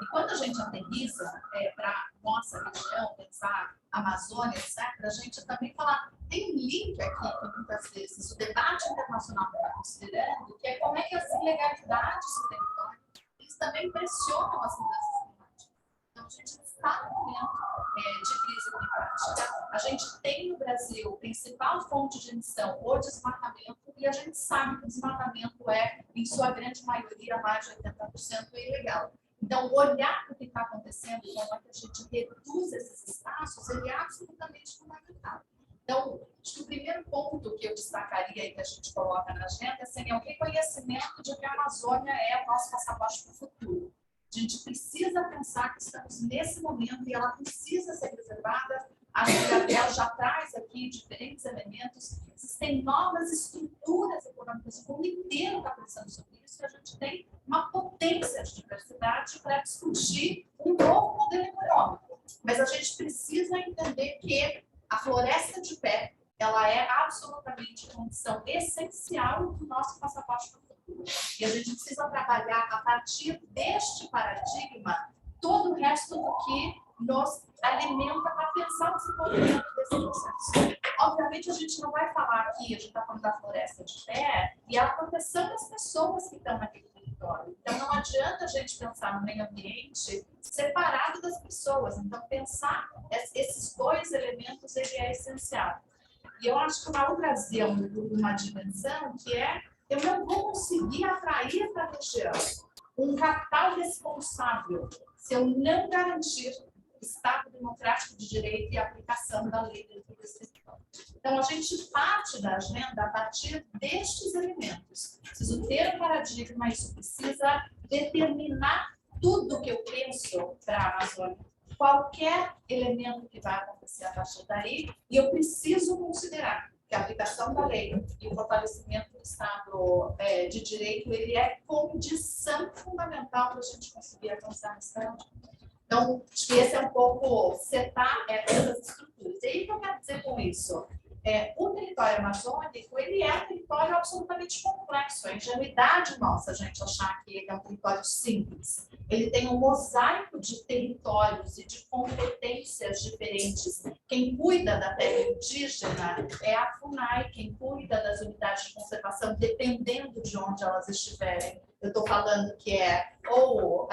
Speaker 4: E quando a gente aterriza para a nossa região, pensar Amazônia, etc., a gente também fala, tem um link aqui que muitas vezes o debate internacional está considerando, que é como é que as ilegalidades do território, eles também pressionam as mudanças climáticas. Então, a gente está no momento de crise climática. A gente tem no Brasil a principal fonte de emissão, o desmatamento, e a gente sabe que o desmatamento é, em sua grande maioria, mais de 80% ilegal. Então, olhar para o que está acontecendo, como é que a gente reduz esses espaços, ele é absolutamente fundamental. Então, acho que o primeiro ponto que eu destacaria e que a gente coloca na agenda assim, é o reconhecimento de que a Amazônia é o nosso passaporte para o futuro. A gente precisa pensar que estamos nesse momento e ela precisa ser preservada. A Gabriel já traz aqui diferentes elementos. Existem novas estruturas econômicas, o mundo inteiro está pensando sobre isso, e a gente tem uma potência de diversidade para discutir um novo modelo econômico. Mas a gente precisa entender que a floresta de pé, ela é absolutamente condição essencial do nosso passaporte para o futuro. E a gente precisa trabalhar a partir deste paradigma todo o resto do que nos alimenta para pensar o desenvolvimento desse processo. Obviamente, a gente não vai falar aqui, a gente está falando da floresta de pé, e a proteção das pessoas que estão naquele território. Então, não adianta a gente pensar no meio ambiente separado das pessoas. Então, pensar esses dois elementos, ele é essencial. E eu acho que o Raul trazia uma dimensão que é, eu não vou conseguir atrair para a região um capital responsável se eu não garantir Estado democrático de direito e a aplicação da lei dentro desse território. Então, a gente parte da agenda a partir destes elementos. Preciso ter um paradigma, isso precisa determinar tudo que eu penso para a Amazônia. Qualquer elemento que vai acontecer a partir daí, e eu preciso considerar que a aplicação da lei e o fortalecimento do Estado de Direito, ele é condição fundamental para a gente conseguir avançar nesse caminho. Então, acho que esse é um pouco setar essas estruturas. E aí, o que eu quero dizer com isso? O território amazônico, ele é um território absolutamente complexo. A ingenuidade nossa, a gente achar que ele é um território simples. Ele tem um mosaico de territórios e de competências diferentes. Quem cuida da terra indígena é a FUNAI, quem cuida das unidades de conservação, dependendo de onde elas estiverem. Eu estou falando que é ou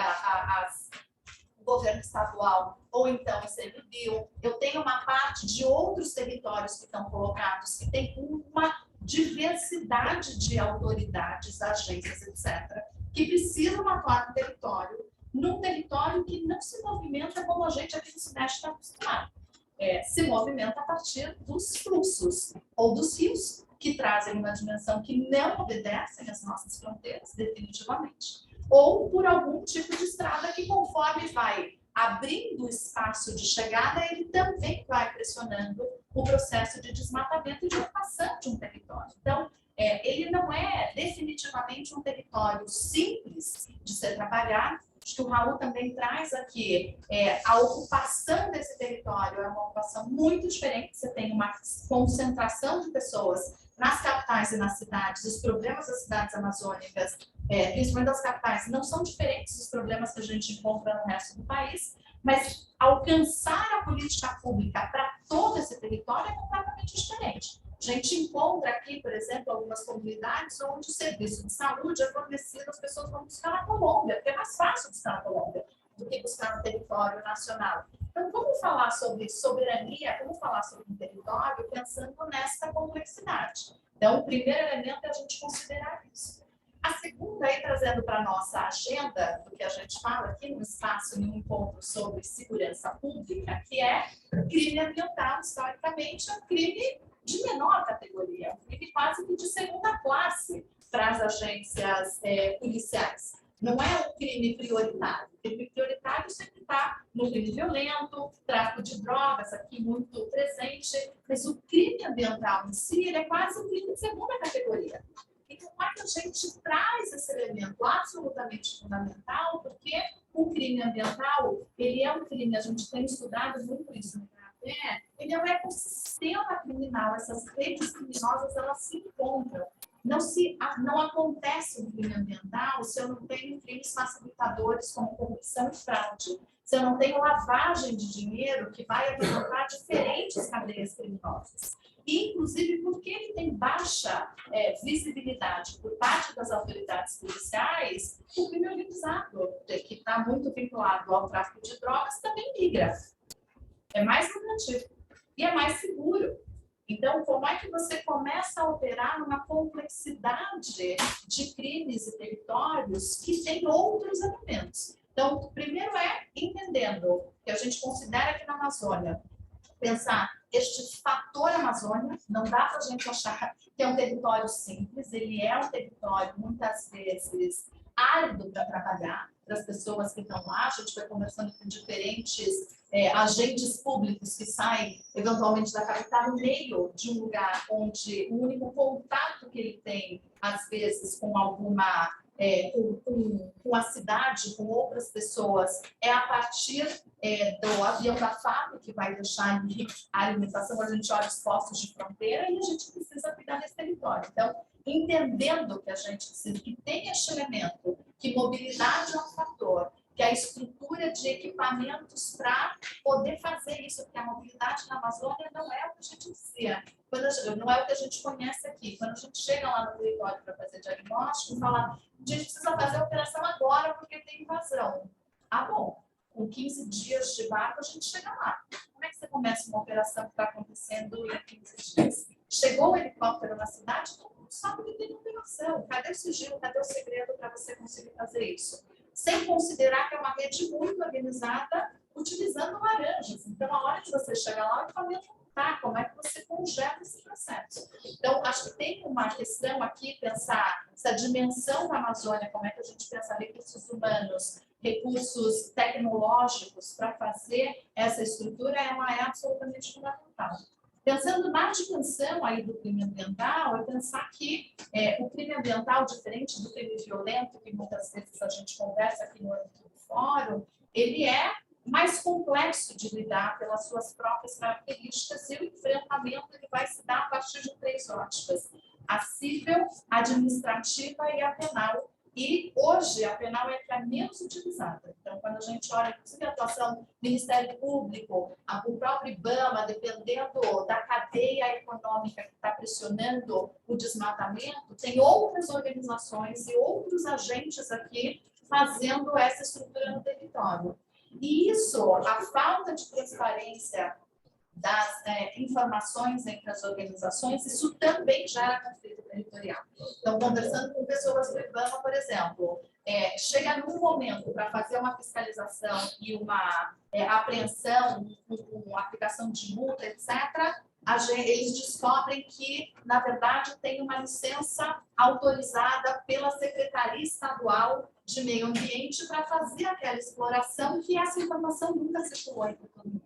Speaker 4: o governo estadual, ou então o CMBio. Eu tenho uma parte de outros territórios que estão colocados, que tem uma diversidade de autoridades, agências, etc., que precisam atuar no território, num território que não se movimenta como a gente aqui no Sudeste está acostumado. Se movimenta a partir dos fluxos ou dos rios, que trazem uma dimensão que não obedecem às nossas fronteiras, definitivamente. Ou por algum tipo de estrada que, conforme vai abrindo espaço de chegada, ele também vai pressionando o processo de desmatamento e de ocupação de um território. Então, ele não é definitivamente um território simples de ser trabalhado. Acho que o Raul também traz aqui a ocupação desse território é uma ocupação muito diferente. Você tem uma concentração de pessoas nas capitais e nas cidades. Os problemas das cidades amazônicas, principalmente das capitais, não são diferentes dos problemas que a gente encontra no resto do país, mas alcançar a política pública para todo esse território é completamente diferente. A gente encontra aqui, por exemplo, algumas comunidades onde o serviço de saúde é fornecido, as pessoas vão buscar na Colômbia, porque é mais fácil buscar na Colômbia do que buscar no território nacional. Então, como falar sobre soberania, como falar sobre um território, pensando nessa complexidade? Então, o primeiro elemento é a gente considerar isso. A segunda, aí, trazendo para a nossa agenda, do que a gente fala aqui no espaço, em um encontro sobre segurança pública, que é crime ambiental, historicamente, é um crime de menor categoria, um crime quase que de segunda classe para as agências policiais. Não é um crime prioritário. O crime prioritário sempre está no crime violento, tráfico de drogas, aqui muito presente, mas o crime ambiental em si, ele é quase um crime de segunda categoria. Então, como é que a gente traz esse elemento absolutamente fundamental? Porque o crime ambiental, ele é um crime, a gente tem estudado muito isso no Canadá, ele é um ecossistema criminal, essas redes criminosas, elas se encontram. Não acontece um crime ambiental se eu não tenho crimes facilitadores como corrupção e fraude, se eu não tenho lavagem de dinheiro que vai alimentar diferentes cadeias criminosas. E, inclusive, porque ele tem baixa visibilidade por parte das autoridades policiais, o crime organizado, que está muito vinculado ao tráfico de drogas, também migra. É mais lucrativo e é mais seguro. Então, como é que você começa a operar numa complexidade de crimes e territórios que tem outros elementos? Então, o primeiro é entendendo que a gente considera que na Amazônia, pensar este fator Amazônia, não dá para a gente achar que é um território simples, ele é um território, muitas vezes, árido para trabalhar, para as pessoas que estão lá. A gente vai conversando com diferentes agentes públicos que saem, eventualmente, da capital, no meio de um lugar onde o único contato que ele tem, às vezes, com alguma... com a cidade, com outras pessoas, é a partir do avião da FAB, que vai deixar ali a alimentação. A gente olha os postos de fronteira e a gente precisa cuidar desse território. Então, entendendo que a gente precisa, que tem este elemento, que mobilidade é um fator, que a estrutura de equipamentos para poder fazer isso, porque a mobilidade na Amazônia não é o que a gente dizia, não é o que a gente conhece aqui. Quando a gente chega lá no território para fazer diagnóstico, fala, a gente precisa fazer a operação agora porque tem invasão. Ah, bom, com 15 dias de barco a gente chega lá. Como é que você começa uma operação que está acontecendo em 15 dias? Chegou o helicóptero na cidade, todo mundo sabe que tem operação. Cadê o sigilo, cadê o segredo para você conseguir fazer isso? Sem considerar que é uma rede muito organizada, utilizando laranjas. Então, a hora que você chega lá, o equipamento não está. Como é que você congela esse processo? Então, acho que tem uma questão aqui, pensar essa dimensão da Amazônia, como é que a gente pensa recursos humanos, recursos tecnológicos para fazer essa estrutura, ela é absolutamente fundamental. Pensando na dimensão aí do crime ambiental, é pensar que o crime ambiental, diferente do crime violento, que muitas vezes a gente conversa aqui no âmbito do fórum, ele é mais complexo de lidar pelas suas próprias características, e o enfrentamento ele vai se dar a partir de 3 óticas: a civil, a administrativa e a penal. E hoje a penal é a menos utilizada. Então, quando a gente olha, inclusive, a atuação do Ministério Público, o próprio IBAMA, dependendo da cadeia econômica que está pressionando o desmatamento, tem outras organizações e outros agentes aqui fazendo essa estrutura no território. E isso, a falta de transparência das informações entre as organizações, isso também gera conflito territorial. Então, conversando com pessoas do IBAMA, por exemplo, chega num momento para fazer uma fiscalização e uma apreensão, com aplicação de multa, etc., eles descobrem que, na verdade, tem uma licença autorizada pela Secretaria Estadual de Meio Ambiente para fazer aquela exploração, que essa informação nunca circulou entre todo mundo.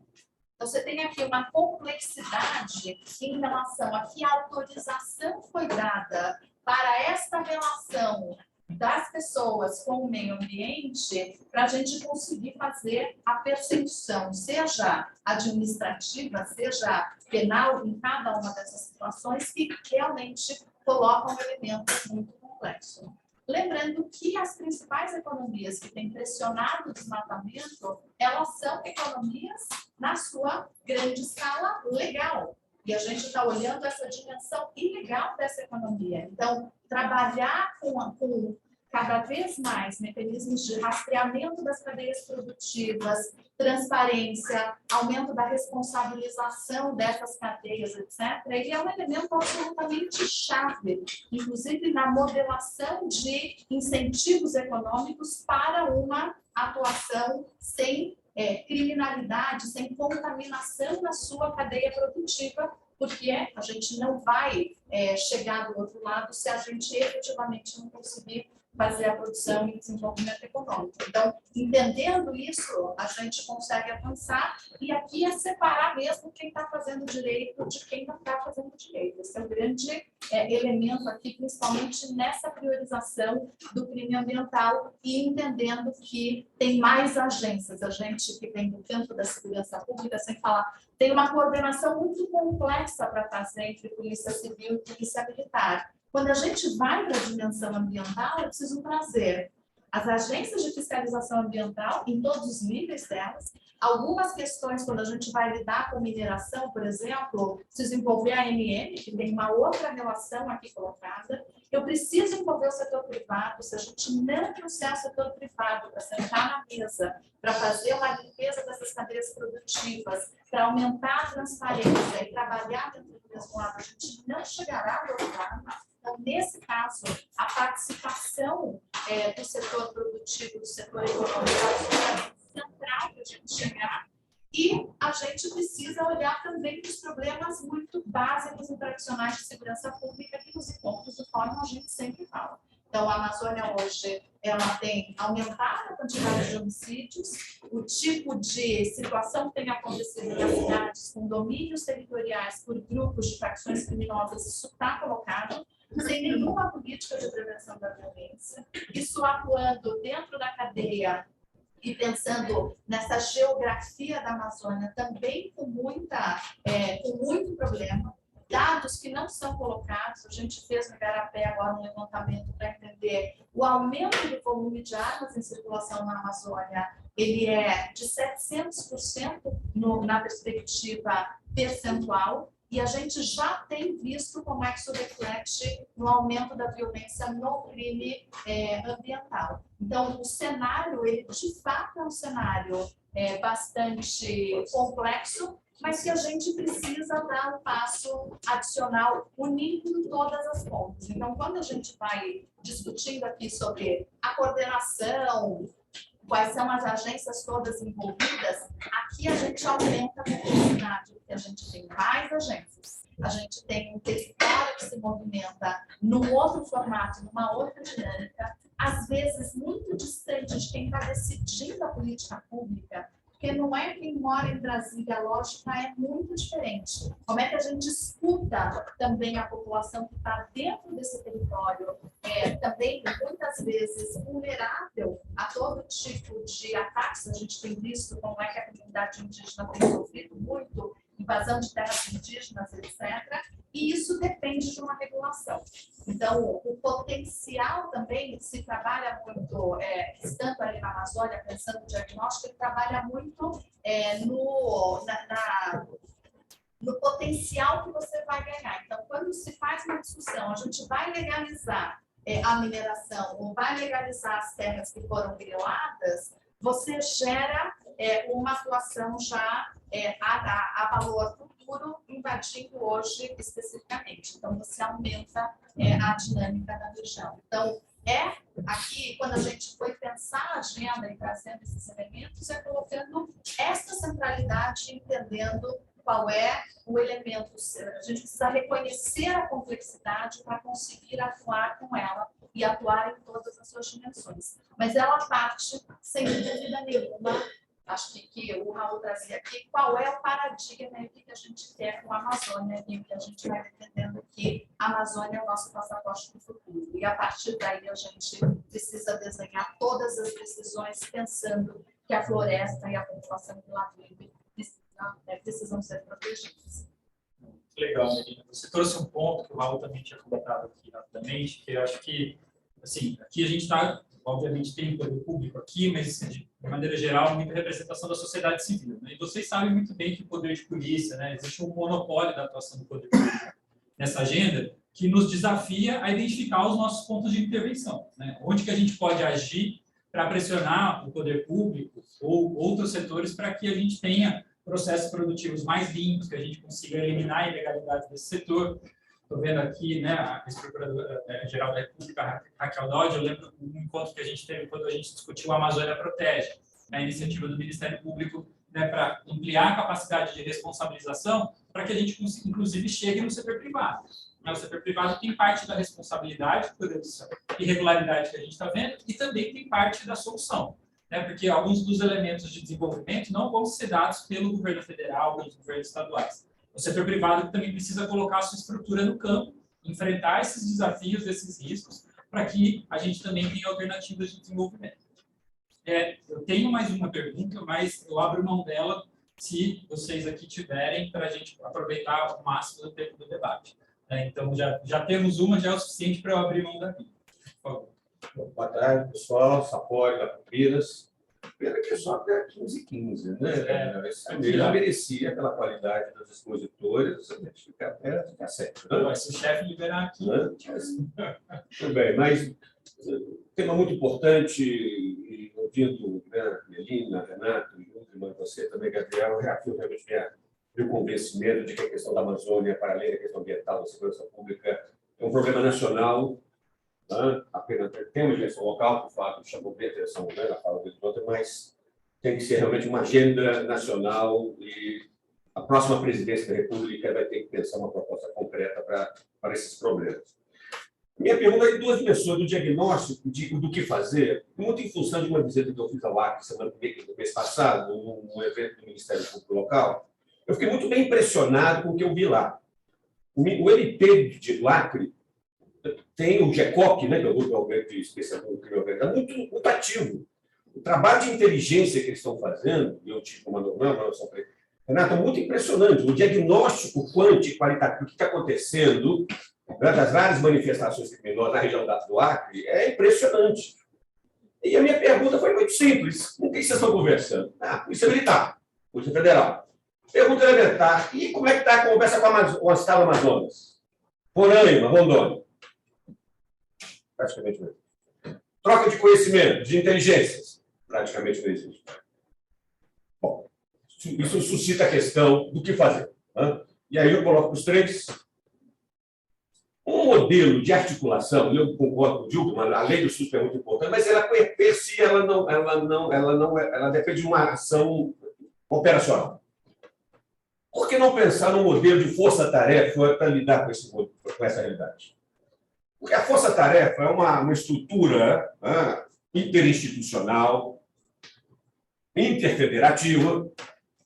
Speaker 4: Então, você tem aqui uma complexidade em relação a que autorização foi dada para esta relação das pessoas com o meio ambiente, para a gente conseguir fazer a percepção, seja administrativa, seja penal, em cada uma dessas situações, que realmente colocam um elemento muito complexo. Lembrando que as principais economias que têm pressionado o desmatamento, elas são economias na sua grande escala legal. E a gente está olhando essa dimensão ilegal dessa economia. Então, trabalhar com cada vez mais mecanismos de rastreamento das cadeias produtivas, transparência, aumento da responsabilização dessas cadeias, etc., ele é um elemento absolutamente chave, inclusive na modelação de incentivos econômicos para uma atuação sem criminalidade, sem contaminação na sua cadeia produtiva, porque a gente não vai chegar do outro lado se a gente efetivamente não conseguir fazer a produção e desenvolvimento econômico. Então, entendendo isso, a gente consegue avançar, e aqui é separar mesmo quem está fazendo direito de quem não está fazendo direito. Esse é o grande elemento aqui, principalmente nessa priorização do crime ambiental e entendendo que tem mais agências. A gente que vem do campo da segurança pública, sem falar, tem uma coordenação muito complexa para fazer entre polícia civil e polícia militar. Quando a gente vai para a dimensão ambiental, eu preciso trazer as agências de fiscalização ambiental em todos os níveis delas. Algumas questões, quando a gente vai lidar com mineração, por exemplo, preciso envolver a ANM, que tem uma outra relação aqui colocada. Eu preciso envolver o setor privado. Se a gente não trouxer o setor privado para sentar na mesa, para fazer uma limpeza dessas cadeias produtivas, para aumentar a transparência e trabalhar dentro do mesmo lado, a gente não chegará do outro lado. Então, nesse caso, a participação do setor produtivo, do setor econômico, é absolutamente central para a gente chegar. E a gente precisa olhar também para os problemas muito básicos e tradicionais de segurança pública que nos encontros do fórum a gente sempre fala. Então, a Amazônia hoje, ela tem aumentado a quantidade de homicídios, o tipo de situação que tem acontecido nas cidades com domínios territoriais por grupos de facções criminosas, isso está colocado, sem nenhuma política de prevenção da violência, isso atuando dentro da cadeia e pensando nessa geografia da Amazônia também com muito problema, dados que não são colocados. A gente fez no Igarapé agora um levantamento para entender o aumento do volume de armas em circulação na Amazônia, ele é de 700% na perspectiva percentual, e a gente já tem visto como é que isso reflete no aumento da violência no crime ambiental. Então, o cenário, ele de fato é um cenário bastante complexo, mas que a gente precisa dar um passo adicional unindo todas as pontas. Então, quando a gente vai discutindo aqui sobre a coordenação, quais são as agências todas envolvidas, aqui a gente aumenta a complexidade, porque a gente tem mais agências, a gente tem um território que se movimenta num outro formato, numa outra dinâmica, às vezes muito distante de quem está decidindo a política pública, porque não é quem mora em Brasília, a lógica é muito diferente. Como é que a gente escuta também a população que está dentro desse território, também muitas vezes vulnerável a todo tipo de ataques. A gente tem visto como é que a comunidade indígena tem sofrido muito, invasão de terras indígenas, etc. E isso depende de uma regulação. Então, o potencial também se trabalha muito, estando ali na Amazônia, pensando no diagnóstico, ele trabalha muito no potencial que você vai ganhar. Então, quando se faz uma discussão, a gente vai legalizar a mineração ou vai legalizar as terras que foram griladas, você gera uma atuação já a valor futuro, invadindo hoje especificamente. Então, você aumenta a dinâmica da região. Então, aqui, quando a gente foi pensar a agenda e trazendo esses elementos, colocando essa centralidade, entendendo qual é o elemento. A gente precisa reconhecer a complexidade para conseguir atuar com ela e atuar em todas as suas dimensões. Mas ela parte, sem dúvida nenhuma, acho que o Raul trazia aqui, qual é o paradigma e o que a gente quer com a Amazônia e o que a gente vai defendendo que a Amazônia é o nosso passaporte do futuro. E a partir daí a gente precisa desenhar todas as decisões pensando que a floresta e a população que lá vive precisam ser protegidas.
Speaker 1: Legal, Melina. Você trouxe um ponto que o Raul também tinha comentado aqui rapidamente, que eu acho que, assim, aqui a gente está obviamente tem poder público aqui, mas de maneira geral muita representação da sociedade civil, né? E vocês sabem muito bem que o poder de polícia, né, existe um monopólio da atuação do poder público nessa agenda que nos desafia a identificar os nossos pontos de intervenção, né? Onde que a gente pode agir para pressionar o poder público ou outros setores para que a gente tenha processos produtivos mais limpos, que a gente consiga eliminar a ilegalidade desse setor. Estou vendo aqui, né, a Procuradora-Geral da República, Raquel Dodge, eu lembro um encontro que a gente teve quando a gente discutiu a Amazônia Protege, a iniciativa do Ministério Público, né, para ampliar a capacidade de responsabilização, para que a gente, inclusive, chegue no setor privado. O setor privado tem parte da responsabilidade por essa irregularidade que a gente está vendo e também tem parte da solução, né, porque alguns dos elementos de desenvolvimento não vão ser dados pelo governo federal, pelos governos estaduais. O setor privado também precisa colocar a sua estrutura no campo, enfrentar esses desafios, esses riscos, para que a gente também tenha alternativas de desenvolvimento. Eu tenho mais uma pergunta, mas eu abro mão dela se vocês aqui tiverem, para a gente aproveitar o máximo do tempo do debate. Então, já temos uma, já é o suficiente para eu abrir mão da minha. Por favor.
Speaker 5: Boa tarde, pessoal. Sapori, da Campinas. Pena que é só até 15h15, né? Ele já merecia aquela qualidade das expositoras, a gente fica até 7.
Speaker 1: Né? Se o chefe liberar aqui.
Speaker 5: Né? Tudo bem, mas tema muito importante, e ouvindo, né, Melina, Renato, e você também, Gabriel, eu reafirmo realmente meu convencimento de que a questão da Amazônia, para além da questão ambiental, da segurança pública, é um problema nacional. Apenas tem uma dimensão local, por fato, chamou bem a atenção, né, na fala do outro, mas tem que ser realmente uma agenda nacional e a próxima presidência da República vai ter que pensar uma proposta concreta para esses problemas. Minha pergunta é em duas dimensões, do diagnóstico do que fazer, muito em função de uma visita que eu fiz ao Acre no mês passado, num evento do Ministério Público local. Eu fiquei muito bem impressionado com o que eu vi lá. O MP do Acre tem o GECOC, né, que é o Grupo Especial do Crime Organizado, muito ativo. O trabalho de inteligência que eles estão fazendo, e eu tive uma noção para ele, Renato, é muito impressionante. O diagnóstico quântico qualitativo do que está acontecendo, né, das várias manifestações criminosas na região do Acre é impressionante. E a minha pergunta foi muito simples. Com quem vocês estão conversando? Polícia Militar, Polícia Federal. Pergunta elementar. E como é que está a conversa com o Estado do Amazonas? Roraima, Rondônia. Praticamente não existe. Troca de conhecimento, de inteligências. Praticamente não existe. Bom, isso suscita a questão do que fazer. Né? E aí eu coloco os três. Um modelo de articulação, eu concordo com o Dilma, a lei do SUS é muito importante, mas ela depende de uma ação operacional. Por que não pensar num modelo de força-tarefa para lidar com essa realidade? Porque a força-tarefa é uma estrutura interinstitucional, interfederativa,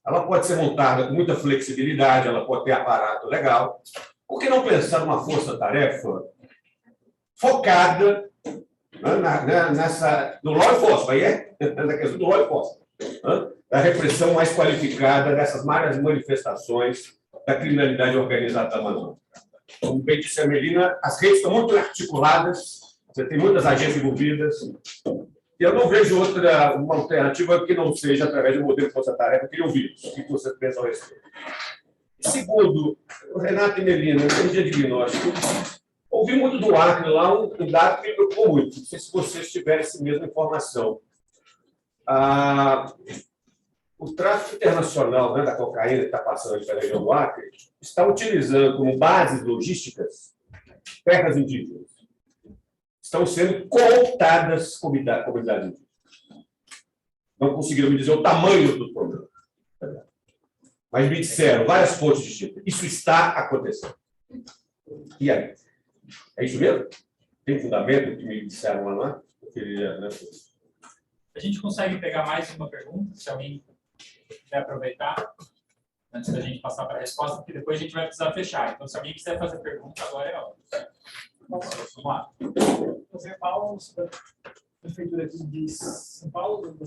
Speaker 5: ela pode ser montada com muita flexibilidade, ela pode ter aparato legal. Por que não pensar numa força-tarefa focada no law enforcement, aí na questão do law enforcement, da repressão mais qualificada dessas várias manifestações da criminalidade organizada da Amazônia? Como bem disse a Melina, as redes estão muito articuladas, você tem muitas agências envolvidas, e eu não vejo uma alternativa que não seja através do modelo de força-tarefa. Eu queria ouvir o que vocês pensam a respeito. Segundo, o Renato e Melina, no dia de diagnóstico, ouvi muito do Acre lá, um dado que me preocupou muito. Não sei se vocês tiverem essa mesma informação. O tráfico internacional, né, da cocaína que está passando pela região do Acre está utilizando como bases logísticas terras indígenas. Estão sendo cooptadas comunidades indígenas. Não conseguiram me dizer o tamanho do problema. Mas me disseram várias fontes distintas. Isso está acontecendo. E aí? É isso mesmo? Tem fundamento que me disseram lá, não é? Eu queria, né?
Speaker 1: A gente consegue pegar mais uma pergunta, se alguém quiser aproveitar, antes da gente passar para a resposta, porque depois a gente vai precisar fechar. Então, se alguém quiser fazer pergunta, agora é hora. Vamos lá.
Speaker 6: José Paulo, da Prefeitura aqui de São Paulo,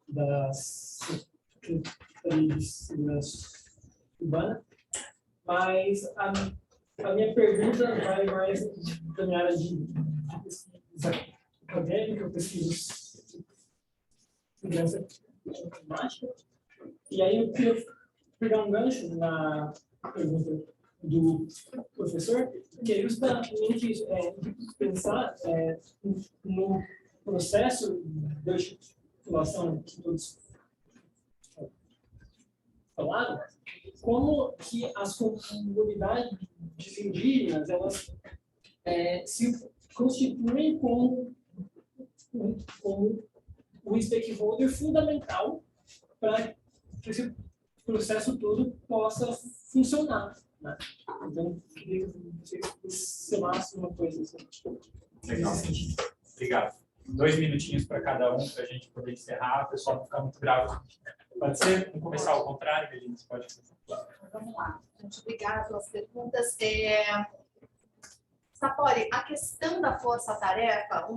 Speaker 6: da Secretaria de Segurança Urbana, mas a minha pergunta vai mais da minha área de pesquisa acadêmica, eu pesquiso segurança informática. E aí eu queria pegar um gancho na pergunta do professor, que é justamente pensar no processo de articulação que todos falaram, como que as comunidades indígenas elas se constituem como um stakeholder fundamental para que esse processo todo possa funcionar. Né? Então, queria que você falasse uma coisa assim.
Speaker 1: Legal. Obrigado. 2 minutinhos para cada um, para a gente poder encerrar, o pessoal não ficar muito bravo. Pode ser? Vamos começar ao contrário, que a gente pode começar.
Speaker 4: Vamos lá. Gente, obrigada pelas perguntas. Sapori, a questão da força-tarefa, um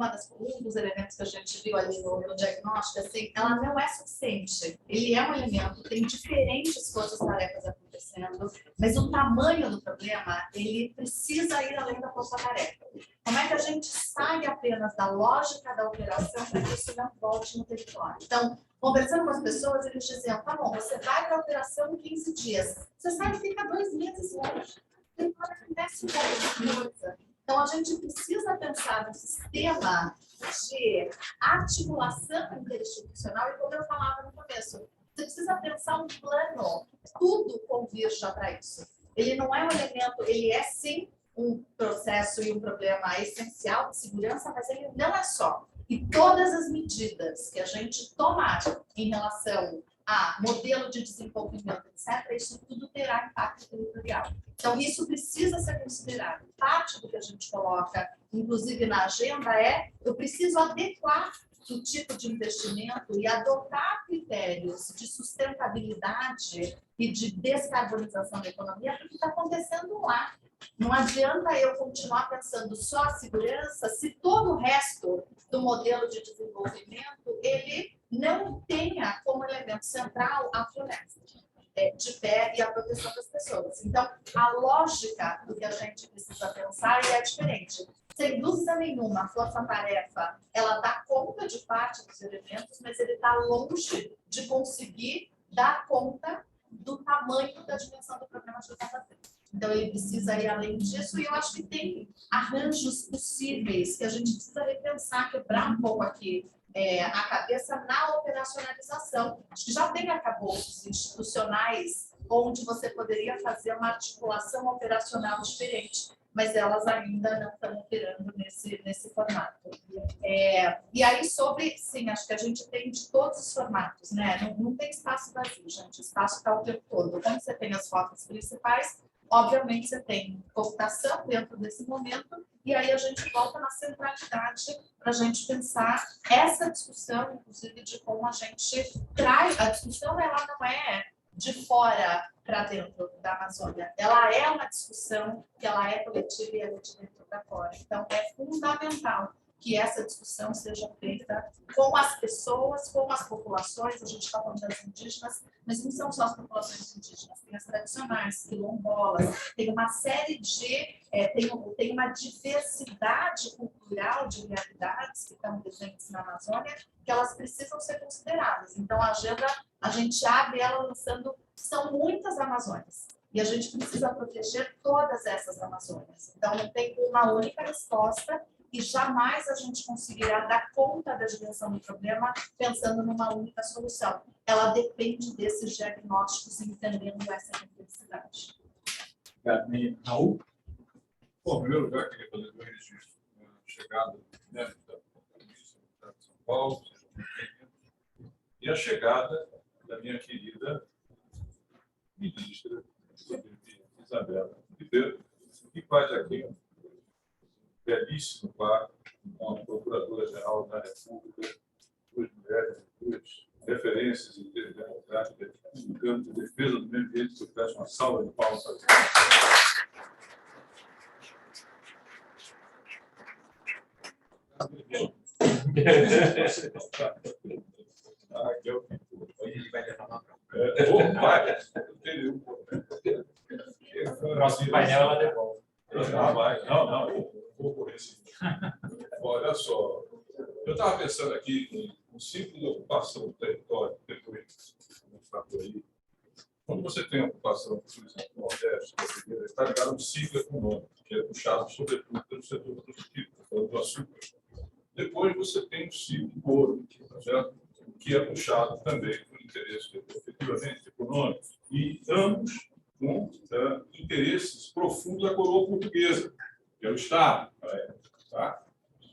Speaker 4: dos elementos que a gente viu ali no diagnóstico, assim, ela não é suficiente. Ele é um elemento, tem diferentes forças-tarefas acontecendo, mas o tamanho do problema, ele precisa ir além da força-tarefa. Como é que a gente sai apenas da lógica da operação para que isso não volte no território? Então, conversando com as pessoas, eles diziam, tá bom, você vai para a operação em 15 dias. Você sai e fica 2 meses longe. Não acontece muita coisa. Então, a gente precisa pensar no sistema de articulação interinstitucional, e como eu falava no começo, você precisa pensar um plano, tudo converja para isso. Ele não é um elemento, ele é sim um processo e um problema essencial de segurança, mas ele não é só. E todas as medidas que a gente tomar em relação a modelo de desenvolvimento, etc., isso tudo terá impacto territorial. Então, isso precisa ser considerado. Parte do que a gente coloca, inclusive na agenda, eu preciso adequar o tipo de investimento e adotar critérios de sustentabilidade e de descarbonização da economia, porque está acontecendo lá. Não adianta eu continuar pensando só a segurança se todo o resto do modelo de desenvolvimento ele não tenha como elemento central a floresta de pé e a proteção das pessoas. Então, a lógica do que a gente precisa pensar é diferente. Sem dúvida nenhuma, a força-tarefa, ela dá conta de parte dos elementos, mas ele está longe de conseguir dar conta do tamanho da dimensão do problema que está fazendo. Então, ele precisa ir além disso, e eu acho que tem arranjos possíveis que a gente precisa repensar, quebrar um pouco aqui a cabeça na operacionalização. Acho que já tem arcabouços institucionais onde você poderia fazer uma articulação operacional diferente, mas elas ainda não estão operando nesse formato. E aí, sim, acho que a gente tem de todos os formatos, né? Não tem espaço vazio, gente, o espaço está o tempo todo. Como você tem as rotas principais, obviamente você tem computação dentro desse momento, e aí a gente volta na centralidade para a gente pensar essa discussão, inclusive, de como a gente traz. A discussão, ela não é de fora para dentro da Amazônia, ela é uma discussão que ela é coletiva e ela é de dentro para fora. Então, é fundamental que essa discussão seja feita com as pessoas, com as populações. A gente está falando das indígenas, mas não são só as populações indígenas, tem as tradicionais, quilombolas, tem uma série de... tem uma diversidade cultural de realidades que estão presentes na Amazônia, que elas precisam ser consideradas. Então, a agenda, a gente abre ela lançando... São muitas Amazônias. E a gente precisa proteger todas essas Amazônias. Então, não tem uma única resposta, e jamais a gente conseguirá dar conta da dimensão do problema pensando numa única solução. Ela depende desses diagnósticos e entendendo essa complexidade.
Speaker 1: Raul?
Speaker 3: Bom, em primeiro lugar, queria fazer 2 registros. A chegada da polícia militar de São Paulo, e a chegada da minha querida ministra Isabela Ribeiro, que faz aqui um belíssimo par com a Procuradora-Geral da República, 2 mulheres, 2 referências em termos democráticos, um campo de defesa do meio ambiente, que eu peço uma salva de palmas para
Speaker 1: Ele vai levar uma prova.
Speaker 3: O
Speaker 1: próximo painel ela devolve.
Speaker 3: Não, eu vou correr sim. Olha só, Eu estava pensando aqui em um ciclo de ocupação do território, depois, por aí. Quando você tem a ocupação, por exemplo, no Nordeste, está ligado a um ciclo econômico, que é puxado, sobretudo, pelo setor produtivo, do açúcar. Depois você tem o ciclo do ouro, tá certo? Que é puxado também por interesse efetivamente econômico, e ambos com interesses profundos da coroa portuguesa, que é o Estado. Tá?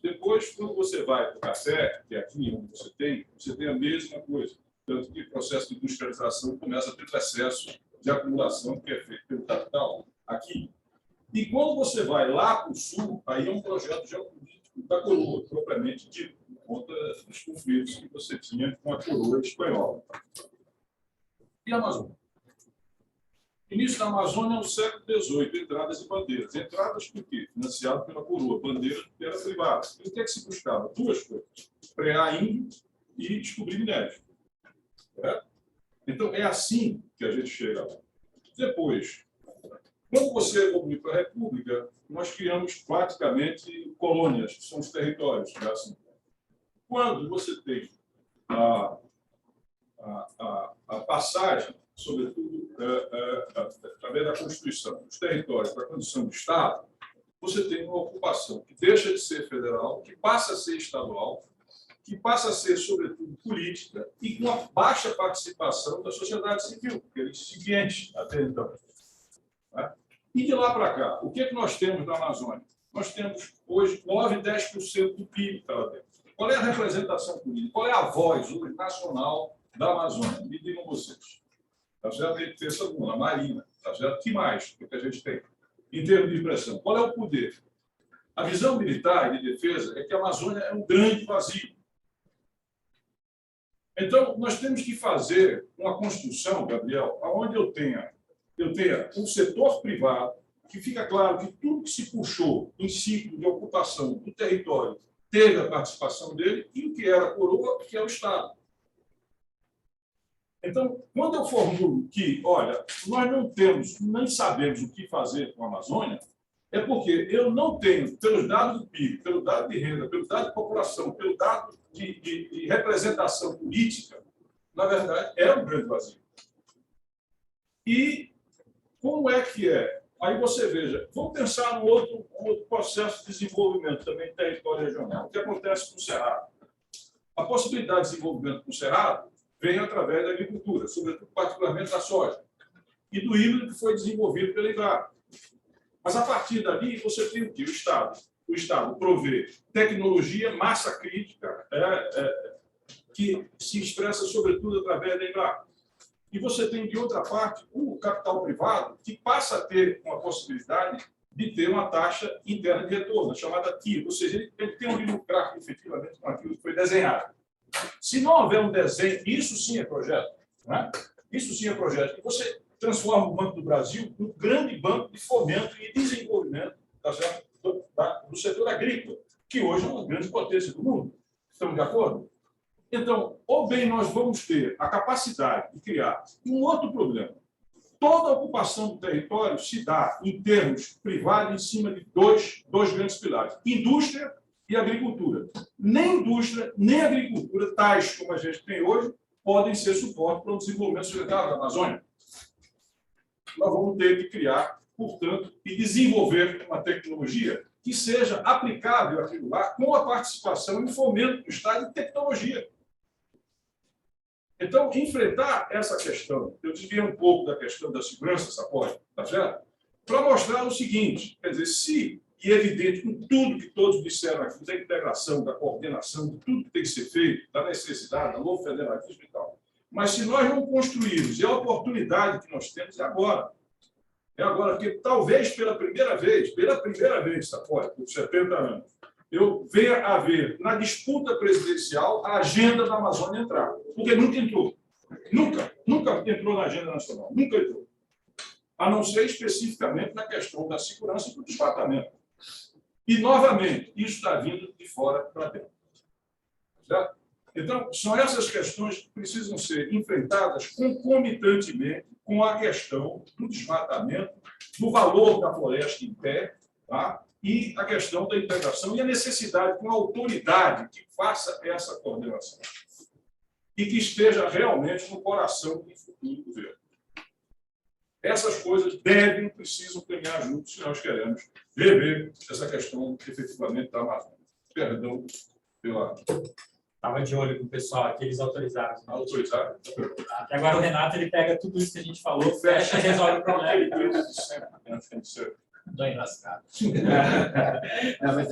Speaker 3: Depois, quando você vai para o café, que é aqui onde você tem a mesma coisa. Tanto que o processo de industrialização começa a ter excesso de acumulação que é feito pelo capital aqui. E quando você vai lá para o sul, aí é um projeto geopolítico da coroa, propriamente dito, por conta dos conflitos que você tinha com a coroa espanhola. E a Amazônia? Início da Amazônia é o século XVIII, entradas e bandeiras. Entradas por quê? Financiado pela coroa, bandeiras porque era privada. E o que é que se buscava? Duas coisas: frear índio e descobrir minério. Então, é assim que a gente chega lá. Depois, quando você evoluiu para a República, nós criamos praticamente colônias, que são os territórios. Né? Assim, quando você tem a passagem, sobretudo, através da Constituição, dos territórios para a condição do Estado, você tem uma ocupação que deixa de ser federal, que passa a ser estadual, que passa a ser, sobretudo, política e com a baixa participação da sociedade civil, que é incipiente até então. Tá? E de lá para cá, o que é que nós temos na Amazônia? Nós temos, hoje, 9, 10% do PIB que está lá dentro. Qual é a representação política? Qual é a voz hoje nacional da Amazônia? Me digam vocês. Tá certo? Tem que ter essa a Marina. Tá certo? O que mais que a gente tem em termos de expressão? Qual é o poder? A visão militar e de defesa é que a Amazônia é um grande vazio. Então, nós temos que fazer uma construção, Gabriel, onde eu tenha um setor privado, que fica claro que tudo que se puxou em ciclo de ocupação do território teve a participação dele, e o que era a coroa, que é o Estado. Então, quando eu formulo que, olha, nós não temos, nem sabemos o que fazer com a Amazônia, é porque eu não tenho, pelos dados do PIB, pelo dado de renda, pelo dado de população, pelo dado de representação política, na verdade, é um grande vazio. E como é que é? Aí você veja, vamos pensar no outro processo de desenvolvimento também do território regional. O que acontece com o Cerrado? A possibilidade de desenvolvimento com o Cerrado vem através da agricultura, sobretudo, particularmente da soja, e do híbrido que foi desenvolvido pela Embrapa. Mas, a partir dali, você tem o quê? O Estado provê tecnologia, massa crítica, que se expressa, sobretudo, através da Embrapa. E você tem, de outra parte, o capital privado, que passa a ter uma possibilidade de ter uma taxa interna de retorno, chamada TIR, ou seja, ele tem de lucrar efetivamente com aquilo que foi desenhado. Se não houver um desenho, isso sim é projeto. Né? Isso sim é projeto. E você transforma o Banco do Brasil num grande banco de fomento e desenvolvimento do setor agrícola, que hoje é uma grande potência do mundo. Estamos de acordo? Então, ou bem nós vamos ter a capacidade de criar um outro problema. Toda a ocupação do território se dá, em termos privados, em cima de dois grandes pilares: indústria e agricultura. Nem indústria, nem agricultura, tais como a gente tem hoje, podem ser suporte para o desenvolvimento sustentável da Amazônia. Nós vamos ter que criar, portanto, e desenvolver uma tecnologia que seja aplicável àquilo lá, com a participação e o fomento do Estado de tecnologia. Então, enfrentar essa questão, eu desviei um pouco da questão da segurança, Sapori, tá certo? Para mostrar o seguinte, quer dizer, e é evidente, com tudo que todos disseram aqui, da integração, da coordenação, de tudo que tem que ser feito, da necessidade, da novo federalismo e tal. Mas se nós não construirmos, e a oportunidade que nós temos é agora. É agora, porque talvez pela primeira vez, Sapori, por 70 anos, eu venha a ver na disputa presidencial a agenda da Amazônia entrar. Porque nunca entrou. Nunca entrou na agenda nacional. Nunca entrou. A não ser especificamente na questão da segurança e do desmatamento. E, novamente, isso está vindo de fora para dentro. Certo? Então, são essas questões que precisam ser enfrentadas concomitantemente com a questão do desmatamento, do valor da floresta em pé, tá? e a questão da integração e a necessidade de uma autoridade que faça essa coordenação e que esteja realmente no coração do futuro governo. Essas coisas precisam caminhar juntos se nós queremos rever essa questão efetivamente da Amazônia. Perdão pela...
Speaker 1: Estava de olho com o pessoal aqui, eles autorizaram.
Speaker 3: Autorizaram?
Speaker 1: E agora o Renato ele pega tudo isso que a gente falou, fecha e resolve o problema.
Speaker 2: Estou enrascado. Não, mas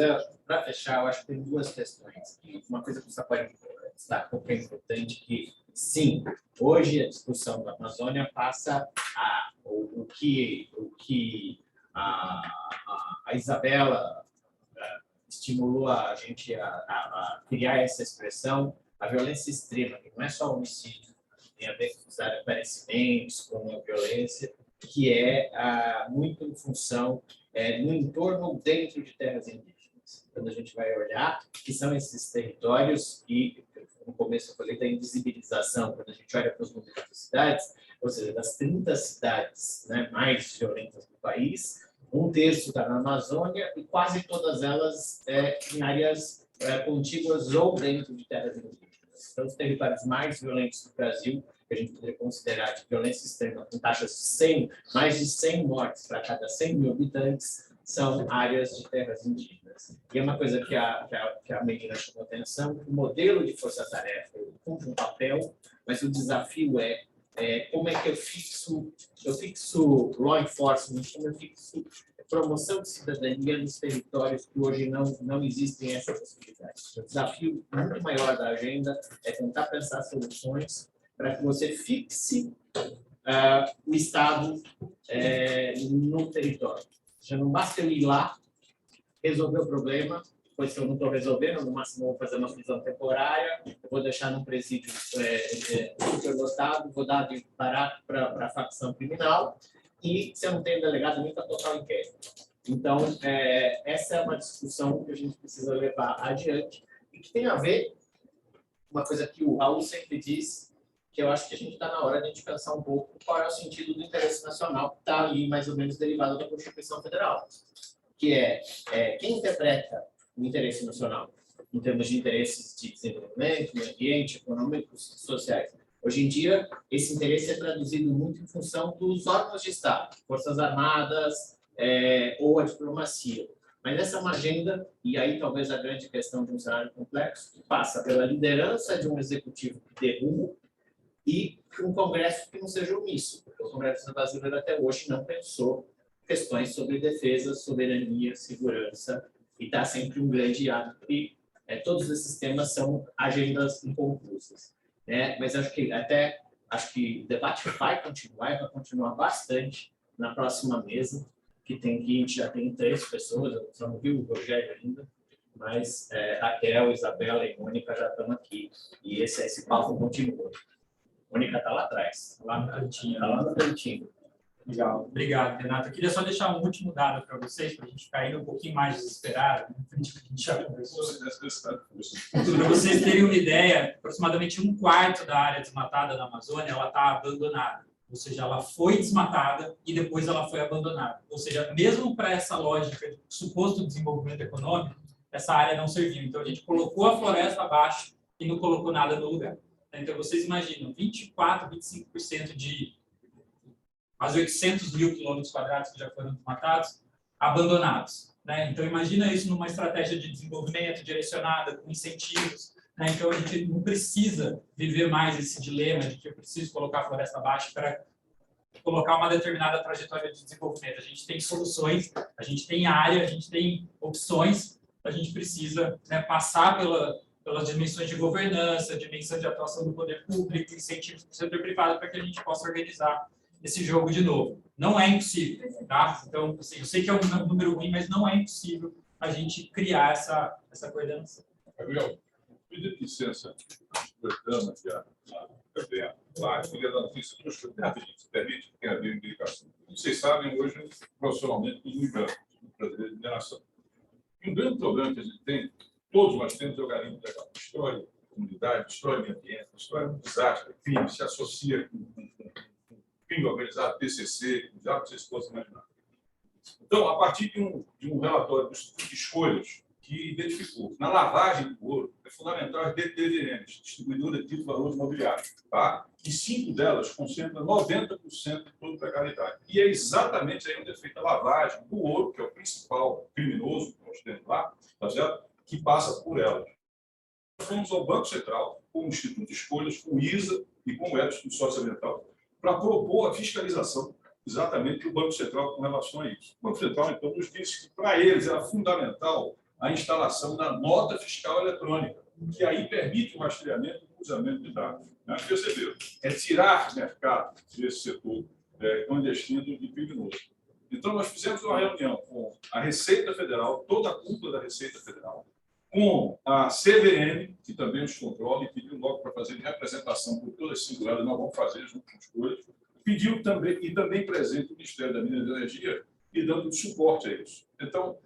Speaker 2: para fechar, eu acho que tem duas questões. Uma coisa que você pode destacar que é importante, que sim, hoje a discussão da Amazônia passa o que a Isabela estimulou a gente a criar essa expressão, a violência extrema, que não é só homicídio, tem a ver com os desaparecimentos, com a violência, que é muito em função no entorno ou dentro de terras indígenas. Quando a gente vai olhar, que são esses territórios que, no começo eu falei da invisibilização, quando a gente olha para os números das cidades, ou seja, das 30 cidades, né, mais violentas do país, 1/3 está na Amazônia e quase todas elas em áreas contíguas ou dentro de terras indígenas. São os territórios mais violentos do Brasil, que a gente poderia considerar de violência extrema, com taxas de mais de 100 mortes para cada 100 mil habitantes, são áreas de terras indígenas. E é uma coisa que a Medina chamou atenção, o modelo de força-tarefa cumpre um papel, mas o desafio como é que eu fixo law enforcement, como eu fixo promoção de cidadania nos territórios que hoje não existem essa possibilidade. O desafio muito maior da agenda é tentar pensar soluções para que você fixe o Estado no território. Já não basta eu ir lá, resolver o problema, pois se eu não estou resolvendo, no máximo eu vou fazer uma prisão temporária, eu vou deixar num presídio superlotado, vou dar de barato para a facção criminal, e se eu não tenho delegado, nem para tocar o inquérito. Então, essa é uma discussão que a gente precisa levar adiante, e que tem a ver com uma coisa que o Raul sempre diz, que eu acho que a gente está na hora de a gente pensar um pouco qual é o sentido do interesse nacional, que está ali mais ou menos derivado da Constituição Federal, que quem interpreta o interesse nacional em termos de interesses de desenvolvimento, meio ambiente, econômicos e sociais. Hoje em dia, esse interesse é traduzido muito em função dos órgãos de Estado, Forças Armadas ou a diplomacia. Mas essa é uma agenda, e aí talvez a grande questão de um cenário complexo, que passa pela liderança de um executivo que dê rumo e um Congresso que não seja omisso, porque o Congresso brasileiro até hoje não pensou questões sobre defesa, soberania, segurança, e está sempre um grande hiato. E todos esses temas são agendas inconclusas. Mas acho que o debate vai continuar bastante na próxima mesa, que a gente já tem 3 pessoas, eu só não vi o Rogério ainda, mas Raquel, Isabela e Mônica já estão aqui, e esse papo continua. Mônica está lá atrás, lá no cantinho,
Speaker 1: Legal, obrigado, Renato. Eu queria só deixar um último dado para vocês, para a gente ficar ainda um pouquinho mais desesperado, a gente já conversou. Para vocês terem uma ideia, aproximadamente 1/4 da área desmatada na Amazônia ela está abandonada. Ou seja, ela foi desmatada e depois ela foi abandonada. Ou seja, mesmo para essa lógica de suposto desenvolvimento econômico, essa área não serviu. Então, a gente colocou a floresta abaixo e não colocou nada no lugar. Então, vocês imaginam, 24%, 25% de quase 800 mil quilômetros quadrados que já foram desmatados, abandonados. Então, imagina isso numa estratégia de desenvolvimento direcionada, com incentivos. Então, a gente não precisa viver mais esse dilema de que eu preciso colocar a floresta abaixo para colocar uma determinada trajetória de desenvolvimento. A gente tem soluções, a gente tem área, a gente tem opções, a gente precisa passar pelas dimensões de governança, dimensão de atuação do poder público, incentivos do setor privado, para que a gente possa organizar esse jogo de novo. Não é impossível, tá? Então, assim, eu sei que é um número ruim, mas não é impossível a gente criar essa coordenação.
Speaker 3: Gabriel, pedindo licença, aproveitando aqui a filha da notícia, se permite, que tem a ver com indicação. Como vocês sabem, hoje, profissionalmente, tudo migrante, brasileiro de mineração. E um grande problema que a gente tem, todos nós temos, é o garimpo legal. Destrói a comunidade, destrói o meio ambiente, destrói um desastre, crime, se associa com crime organizado, PCC, já vocês possam imaginar. Então, a partir de um relatório do Instituto de Escolhas, que identificou que na lavagem do ouro é fundamental as DTVMs, distribuidoras de títulos de valores imobiliários, tá? E 5 delas concentram 90% de toda a precariedade. E é exatamente aí onde é feita a lavagem do ouro, que é o principal criminoso que nós temos lá, tá certo? Que passa por elas. Nós fomos ao Banco Central, com o Instituto de Escolhas, com o ISA e com o Instituto Socioambiental, para propor a fiscalização exatamente do Banco Central com relação a isso. O Banco Central, então, nos disse que para eles era fundamental a instalação da nota fiscal eletrônica, que aí permite o rastreamento e o cruzamento de dados. Perceberam? É tirar mercado desse setor clandestino e criminoso. Então, nós fizemos uma reunião com a Receita Federal, toda a cúpula da Receita Federal, com a CVM, que também os controla, e pediu logo para fazer representação por todas as singulares, nós vamos fazer junto com os coisas. Pediu também, e também presente o Ministério da Minas e Energia, e dando suporte a isso. Então,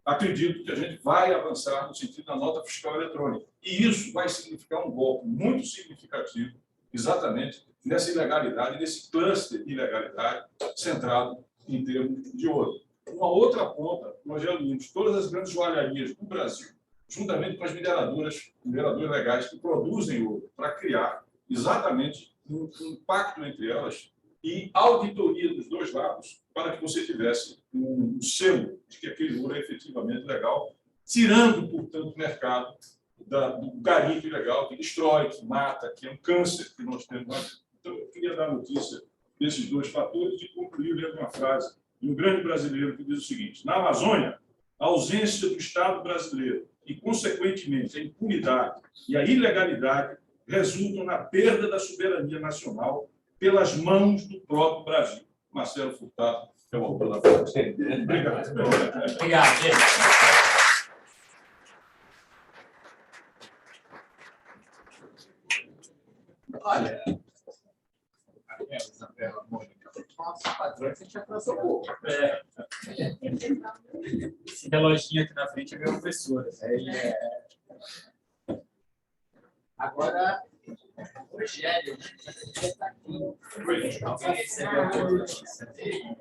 Speaker 3: acredito que a gente vai avançar no sentido da nota fiscal eletrônica. E isso vai significar um golpe muito significativo, exatamente nessa ilegalidade, nesse cluster de ilegalidade centrado em termos de ouro. Uma outra ponta, nós já unimos todas as grandes joalharias do Brasil, juntamente com as mineradoras legais que produzem ouro, para criar exatamente um pacto entre elas e auditoria dos dois lados, para que você tivesse um selo de que aquele ouro é efetivamente legal, tirando, portanto, o mercado do garimpo ilegal, que destrói, que mata, que é um câncer que nós temos lá. Então, eu queria dar notícia desses dois fatores e concluir lendo uma frase de um grande brasileiro que diz o seguinte: na Amazônia, a ausência do Estado brasileiro e, consequentemente, a impunidade e a ilegalidade resultam na perda da soberania nacional pelas mãos do próprio Brasil. Marcelo Furtado, é o autor da frase. Obrigado.
Speaker 2: Obrigado, gente. Olha, a Isabela Mônica, nosso padrão, a gente atrasou um pouco.
Speaker 1: Esse reloginho aqui na frente é meu professor.
Speaker 2: Agora, o Rogério está aqui. Alguém recebeu a notícia dele?